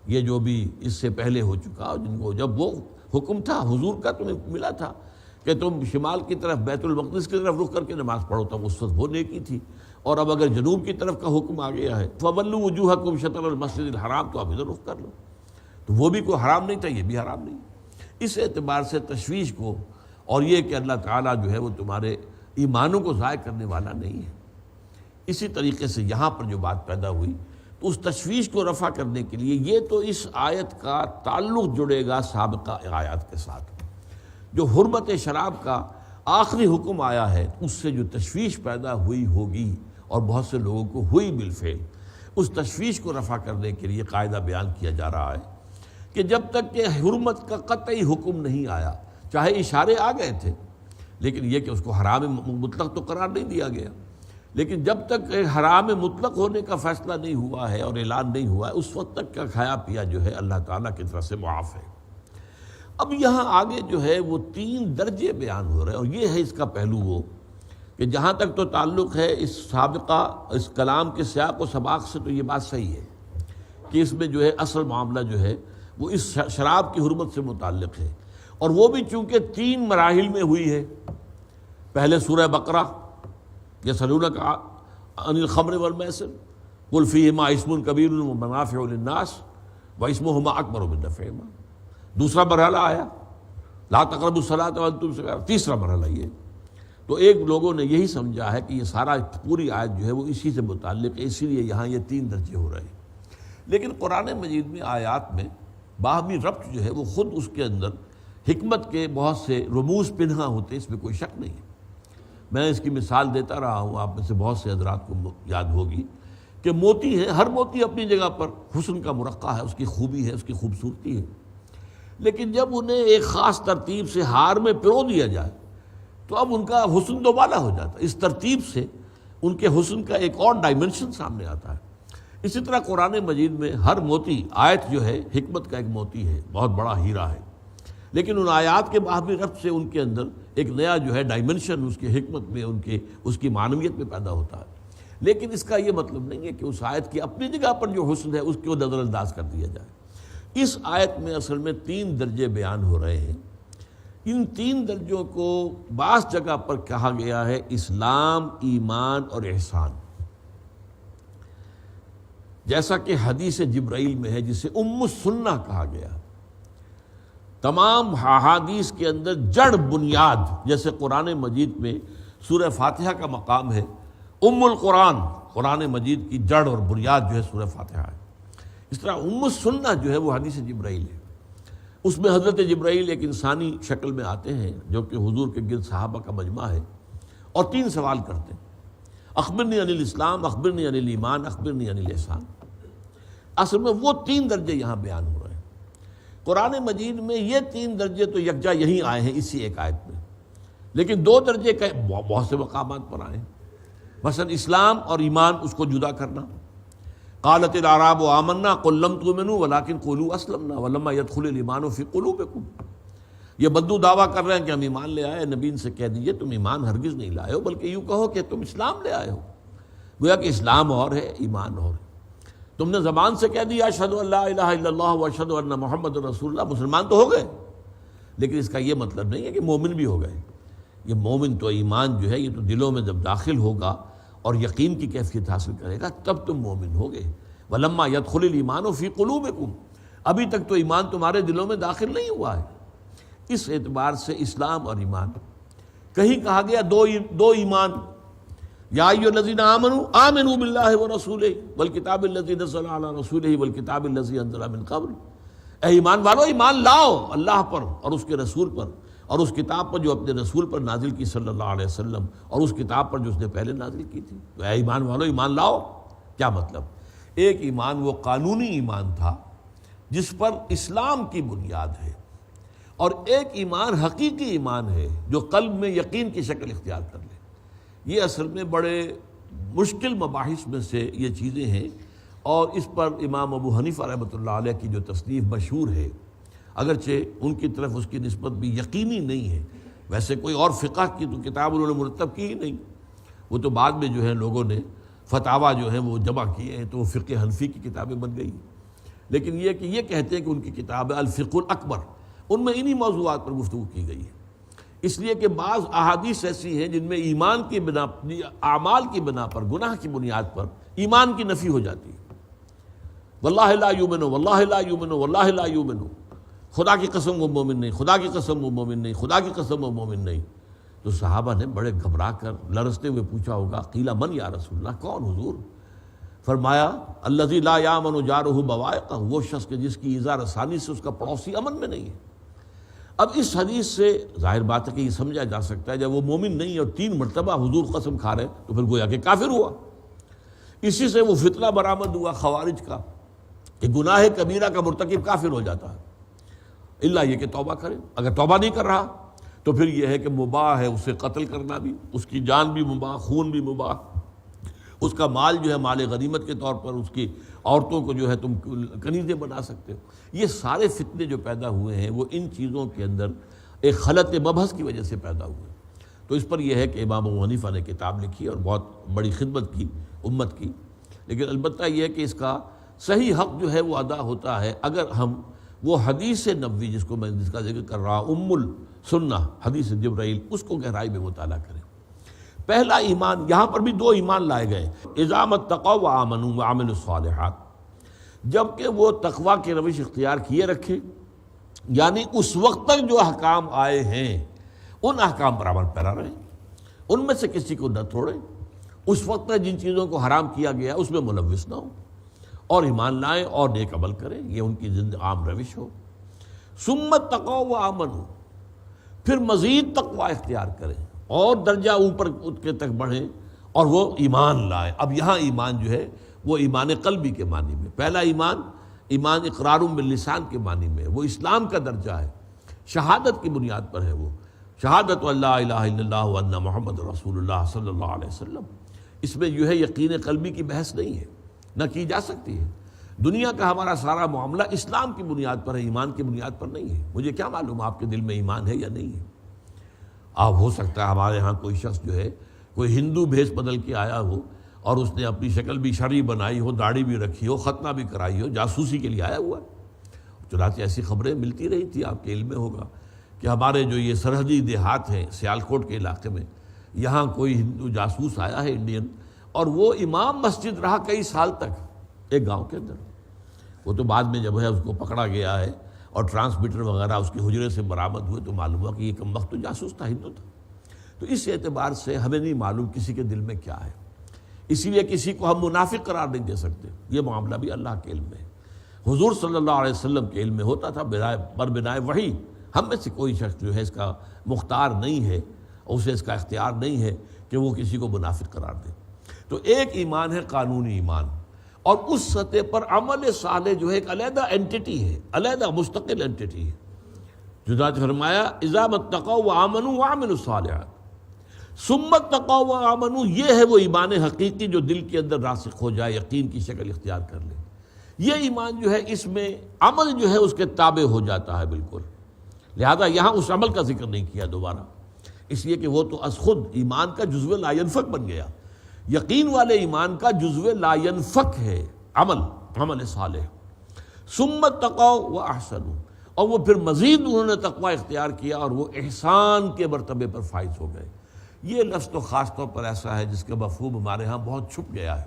یہ جو بھی اس سے پہلے ہو چکا، جن کو جب وہ حکم تھا حضور کا تمہیں ملا تھا کہ تم شمال کی طرف بیت المقدس کی طرف رخ کر کے نماز پڑھو، تب اس وقت وہ نیکی تھی، اور اب اگر جنوب کی طرف کا حکم آ گیا ہے فَوَلُّوا وُجُوهَكُمْ شَطْرَ الْمَسْجِدِ الْحَرَامِ، تو اب ادھر رخ کر لو، تو وہ بھی کوئی حرام نہیں تھا، یہ بھی حرام نہیں۔ اس اعتبار سے تشویش کو اور یہ کہ اللہ تعالیٰ جو ہے وہ تمہارے ایمانوں کو ضائع کرنے والا نہیں ہے، اسی طریقے سے یہاں پر جو بات پیدا ہوئی تو اس تشویش کو رفع کرنے کے لیے یہ تو اس آیت کا تعلق جڑے گا سابقہ آیات کے ساتھ۔ جو حرمت شراب کا آخری حکم آیا ہے اس سے جو تشویش پیدا ہوئی ہوگی اور بہت سے لوگوں کو ہوئی بالفعل، اس تشویش کو رفع کرنے کے لیے قاعدہ بیان کیا جا رہا ہے کہ جب تک کہ حرمت کا قطعی حکم نہیں آیا، چاہے اشارے آ گئے تھے لیکن یہ کہ اس کو حرام مطلق تو قرار نہیں دیا گیا، لیکن جب تک حرام مطلق ہونے کا فیصلہ نہیں ہوا ہے اور اعلان نہیں ہوا ہے اس وقت تک کا کھایا پیا جو ہے اللہ تعالیٰ کی طرف سے معاف ہے۔ اب یہاں آگے جو ہے وہ 3 درجے بیان ہو رہے ہیں، اور یہ ہے اس کا پہلو وہ کہ جہاں تک تو تعلق ہے اس سابقہ اس کلام کے سیاق و سباق سے، تو یہ بات صحیح ہے کہ اس میں جو ہے اصل معاملہ جو ہے وہ اس شراب کی حرمت سے متعلق ہے، اور وہ بھی چونکہ 3 مراحل میں ہوئی ہے۔ پہلے سورہ بقرہ یسألونک عن الخمر والمیسر قل فیہما اسم کبیر ومنافع للناس واسمہما اکبر من نفعہما، دوسرا مرحلہ آیا لا تقربوا الصلاۃ وانتم سکارى، تیسرا مرحلہ یہ۔ تو ایک لوگوں نے یہی سمجھا ہے کہ یہ سارا پوری آیت جو ہے وہ اسی سے متعلق ہے، اسی لیے یہاں یہ 3 درجے ہو رہے ہیں۔ لیکن قرآن مجید میں آیات میں باہمی ربط جو ہے وہ خود اس کے اندر حکمت کے بہت سے رموز پنہاں ہوتے، اس میں کوئی شک نہیں ہے۔ میں اس کی مثال دیتا رہا ہوں، آپ میں سے بہت سے حضرات کو یاد ہوگی کہ موتی ہے، ہر موتی اپنی جگہ پر حسن کا مرقع ہے، اس کی خوبی ہے، اس کی خوبصورتی ہے، لیکن جب انہیں ایک خاص ترتیب سے ہار میں پرو دیا جائے تو اب ان کا حسن دوبالا ہو جاتا ہے، اس ترتیب سے ان کے حسن کا ایک اور ڈائمنشن سامنے آتا ہے۔ اسی طرح قرآن مجید میں ہر موتی آیت جو ہے حکمت کا ایک موتی ہے، بہت بڑا ہیرا ہے، لیکن ان آیات کے باہمی ربط سے ان کے اندر ایک نیا جو ہے ڈائمنشن اس کی حکمت میں اس کی معنویت میں پیدا ہوتا ہے۔ لیکن اس کا یہ مطلب نہیں ہے کہ اس آیت کی اپنی جگہ پر جو حسن ہے اس کو نظر انداز کر دیا جائے۔ اس آیت میں اصل میں 3 درجے بیان ہو رہے ہیں۔ ان 3 درجوں کو بعض جگہ پر کہا گیا ہے اسلام، ایمان اور احسان، جیسا کہ حدیث جبرائیل میں ہے جسے ام السنہ کہا گیا۔ تمام احادیث کے اندر جڑ بنیاد، جیسے قرآن مجید میں سورہ فاتحہ کا مقام ہے، ام القرآن قرآن مجید کی جڑ اور بنیاد جو ہے سورہ فاتحہ ہے، اس طرح ام السنہ جو ہے وہ حدیث جبرائیل ہے۔ اس میں حضرت جبرائیل ایک انسانی شکل میں آتے ہیں جو کہ حضور کے گرد صحابہ کا مجمع ہے، اور 3 سوال کرتے ہیں، اخبرنی عن الاسلام، اخبرنی عن الایمان، اخبرنی عن الاحسان۔ اصل میں وہ 3 درجے یہاں بیان ہو رہے ہیں۔ قرآن مجید میں یہ 3 درجے تو یکجا یہیں آئے ہیں اسی ایک آیت میں، لیکن 2 درجے کا بہت سے مقامات پر آئے ہیں۔ مثلا اسلام اور ایمان اس کو جدا کرنا، قالت الاعراب آمنا قل لم تؤمنوا ولکن قولوا اسلمنا ولما يدخل الايمان في قلوبكم۔ یہ بدو دعویٰ کر رہے ہیں کہ ہم ایمان لے آئے، نبی ان سے کہہ دیجئے تم ایمان ہرگز نہیں لائے ہو، بلکہ یوں کہو کہ تم اسلام لے آئے ہو۔ گویا کہ اسلام اور ہے، ایمان اور ہے۔ تم نے زبان سے کہہ دیا اشہد ان لا الہ الا اللہ واشہد ان محمد رسول اللہ، مسلمان تو ہو گئے، لیکن اس کا یہ مطلب نہیں ہے کہ مومن بھی ہو گئے۔ یہ مومن تو ایمان جو ہے یہ تو دلوں میں جب داخل ہوگا اور یقین کی کیفیت حاصل کرے گا تب تم مومن ہوگے۔ وَلَمَّا يَدْخُلِ الْإِيمَانُ فِي قُلُوبِكُمْ، ابھی تک تو ایمان تمہارے دلوں میں داخل نہیں ہوا ہے۔ اس اعتبار سے اسلام اور ایمان کہیں کہا گیا دو ایمان، یا ایھا الذین آمنوا آمنوا باللہ ورسولہ والکتاب الذی نزل علی رسولہ والکتاب الذی انزل من قبل، اے ایمان والو ایمان لاؤ اللہ پر اور اس کے رسول پر اور اس کتاب پر جو اپنے رسول پر نازل کی صلی اللہ علیہ وسلم، اور اس کتاب پر جو اس نے پہلے نازل کی تھی۔ تو اے ایمان والو ایمان لاؤ، کیا مطلب؟ ایک ایمان وہ قانونی ایمان تھا جس پر اسلام کی بنیاد ہے، اور ایک ایمان حقیقی ایمان ہے جو قلب میں یقین کی شکل اختیار کر لے۔ یہ اصل میں بڑے مشکل مباحث میں سے یہ چیزیں ہیں، اور اس پر امام ابو حنیفہ رحمۃ اللہ علیہ کی جو تصنیف مشہور ہے، اگرچہ ان کی طرف اس کی نسبت بھی یقینی نہیں ہے، ویسے کوئی اور فقہ کی تو کتاب انہوں نے مرتب کی ہی نہیں، وہ تو بعد میں جو ہے لوگوں نے فتاویٰ جو ہے وہ جمع کیے ہیں تو وہ فقہ حنفی کی کتابیں بن گئی۔ لیکن یہ کہ یہ کہتے ہیں کہ ان کی کتاب ہے الفقہ الاکبر، ان میں انہی موضوعات پر گفتگو کی گئی ہے، اس لیے کہ بعض احادیث ایسی ہیں جن میں ایمان کی بنا، اعمال کی بنا پر، گناہ کی بنیاد پر ایمان کی نفی ہو جاتی ہے۔ واللہ لا یؤمن، واللہ لا یؤمن، واللہ لا یؤمن، خدا کی قسم وہ مومن نہیں، خدا کی قسم وہ مومن نہیں، خدا کی قسم وہ مومن نہیں۔ تو صحابہ نے بڑے گھبرا کر لرزتے ہوئے پوچھا ہوگا، قیل من یا رسول اللہ، کون حضور؟ فرمایا الذی لا یامن جارہ بوائقہ، وہ شخص کہ جس کی ایذا رسانی سے اس کا پڑوسی امن میں نہیں ہے۔ اب اس حدیث سے ظاہر بات ہے کہ یہ سمجھا جا سکتا ہے جب وہ مومن نہیں اور 3 مرتبہ حضور قسم کھا رہے تو پھر گویا کہ کافر ہوا۔ اسی سے وہ فتنہ برآمد ہوا خوارج کا کہ گناہ کبیرہ کا مرتکب کافر ہو جاتا ہے، الا یہ کہ توبہ کرے، اگر توبہ نہیں کر رہا تو پھر یہ ہے کہ مباح ہے اسے قتل کرنا بھی، اس کی جان بھی مباح، خون بھی مباح، اس کا مال جو ہے مال غنیمت کے طور پر اس کی عورتوں کو جو ہے تم کنیزیں بنا سکتے ہو۔ یہ سارے فتنے جو پیدا ہوئے ہیں وہ ان چیزوں کے اندر ایک خلط مبحث کی وجہ سے پیدا ہوئے۔ تو اس پر یہ ہے کہ امام ابو حنیفہ نے کتاب لکھی اور بہت بڑی خدمت کی امت کی، لیکن البتہ یہ ہے کہ اس کا صحیح حق جو ہے وہ ادا ہوتا ہے اگر ہم وہ حدیث نبوی جس کا ذکر کر رہا ام السنہ حدیث جبرائیل، اس کو گہرائی میں مطالعہ کریں۔ پہلا ایمان، یہاں پر بھی 2 ایمان لائے گئے، اذا اتقوا وآمنوا وعملوا الصالحات، جبکہ وہ تقوی کی روش اختیار کیے رکھے، یعنی اس وقت تک جو احکام آئے ہیں ان احکام پر عمل پیرا رہے، ان میں سے کسی کو نہ توڑیں، اس وقت تک جن چیزوں کو حرام کیا گیا اس میں ملوث نہ ہو، اور ایمان لائیں اور نیک عمل کریں، یہ ان کی عام روش ہو۔ ثم اتقوا وآمنوا، پھر مزید تقوی اختیار کریں اور درجہ اوپر کے تک بڑھیں اور وہ ایمان لائیں۔ اب یہاں ایمان جو ہے وہ ایمان قلبی کے معنی میں، پہلا ایمان اقرار باللسان کے معنی میں، وہ اسلام کا درجہ ہے، شہادت کی بنیاد پر ہے، وہ شہادت اللہ الہ الا اللہ وان محمد رسول اللہ صلی اللہ علیہ وسلم۔ اس میں جو ہے یقین قلبی کی بحث نہیں ہے، نہ کی جا سکتی ہے۔ دنیا کا ہمارا سارا معاملہ اسلام کی بنیاد پر ہے، ایمان کی بنیاد پر نہیں ہے۔ مجھے کیا معلوم آپ کے دل میں ایمان ہے یا نہیں ہے؟ آپ ہو سکتا ہے ہمارے ہاں کوئی شخص جو ہے کوئی ہندو بھیس بدل کے آیا ہو اور اس نے اپنی شکل بھی شرعی بنائی ہو، داڑھی بھی رکھی ہو، ختنہ بھی کرائی ہو، جاسوسی کے لیے آیا ہوا ہے۔ چنانچہ ایسی خبریں ملتی رہی تھی، آپ کے علم میں ہوگا کہ ہمارے جو یہ سرحدی دیہات ہیں سیالکوٹ کے علاقے میں، یہاں کوئی ہندو جاسوس آیا ہے انڈین، اور وہ امام مسجد رہا کئی سال تک ایک گاؤں کے اندر۔ وہ تو بعد میں جب ہے اس کو پکڑا گیا ہے اور ٹرانسمیٹر وغیرہ اس کے حجرے سے برآمد ہوئے تو معلوم ہوا کہ یہ کم وقت تو جاسوس تھا، ہندو تھا۔ تو اس اعتبار سے ہمیں نہیں معلوم کسی کے دل میں کیا ہے، اسی لیے کسی کو ہم منافق قرار نہیں دے سکتے، یہ معاملہ بھی اللہ کے علم میں ہے۔ حضور صلی اللہ علیہ وسلم کے علم میں ہوتا تھا بنائے وحی، ہم میں سے کوئی شخص جو ہے اس کا مختار نہیں ہے، اسے اس کا اختیار نہیں ہے کہ وہ کسی کو منافق قرار دے۔ تو ایک ایمان ہے قانونی ایمان، اور اس سطح پر عمل صالح جو ہے ایک علیحدہ اینٹیٹی ہے، علیحدہ مستقل اینٹیٹی ہے۔ چنانچہ فرمایا اذا اتقوا وآمنوا وعملوا الصالحات، ثم اتقوا وآمنوا، یہ ہے وہ ایمان حقیقی جو دل کے اندر راسخ ہو جائے، یقین کی شکل اختیار کر لے۔ یہ ایمان جو ہے اس میں عمل جو ہے اس کے تابع ہو جاتا ہے بالکل، لہذا یہاں اس عمل کا ذکر نہیں کیا دوبارہ، اس لیے کہ وہ تو از خود ایمان کا جزو لا ینفک بن گیا۔ یقین والے ایمان کا جزو لا ینفک ہے عمل صالح۔ ثم اتقوا واحسنوا، اور وہ پھر مزید انہوں نے تقوی اختیار کیا اور وہ احسان کے مرتبے پر فائز ہو گئے۔ یہ لفظ تو خاص طور پر ایسا ہے جس کا مفہوم ہمارے ہاں بہت چھپ گیا ہے،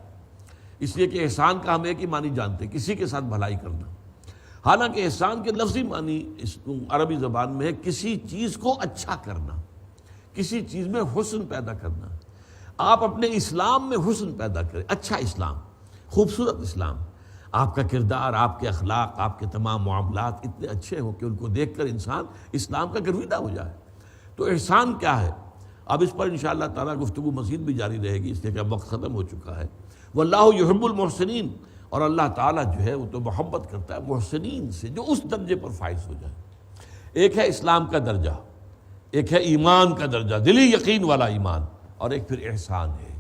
اس لیے کہ احسان کا ہم ایک ہی معنی جانتے ہیں، کسی کے ساتھ بھلائی کرنا، حالانکہ احسان کے لفظی معنی اس عربی زبان میں ہے کسی چیز کو اچھا کرنا، کسی چیز میں حسن پیدا کرنا۔ آپ اپنے اسلام میں حسن پیدا کریں، اچھا اسلام، خوبصورت اسلام، آپ کا کردار، آپ کے اخلاق، آپ کے تمام معاملات اتنے اچھے ہوں کہ ان کو دیکھ کر انسان اسلام کا گرویدہ ہو جائے۔ تو احسان کیا ہے؟ اب اس پر انشاءاللہ تعالیٰ گفتگو مزید بھی جاری رہے گی، اس لیے کہ اب وقت ختم ہو چکا ہے۔ واللہ یحب المحسنین، اور اللہ تعالیٰ جو ہے وہ تو محبت کرتا ہے محسنین سے، جو اس درجے پر فائز ہو جائے۔ ایک ہے اسلام کا درجہ، ایک ہے ایمان کا درجہ، دلی یقین والا ایمان، اور ایک پھر احسان ہے۔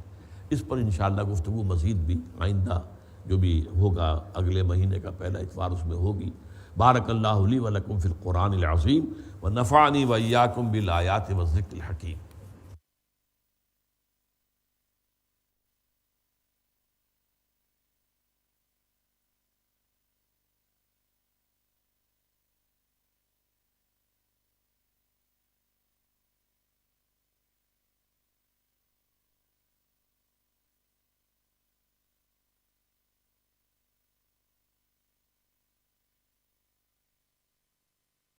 اس پر انشاءاللہ گفتگو مزید بھی آئندہ جو بھی ہوگا اگلے مہینے کا پہلا اتوار اس میں ہوگی۔ بارک اللہ لی و لکم فی القرآن العظیم ونفعنی وإیاکم بالآیات والذکر الحکیم۔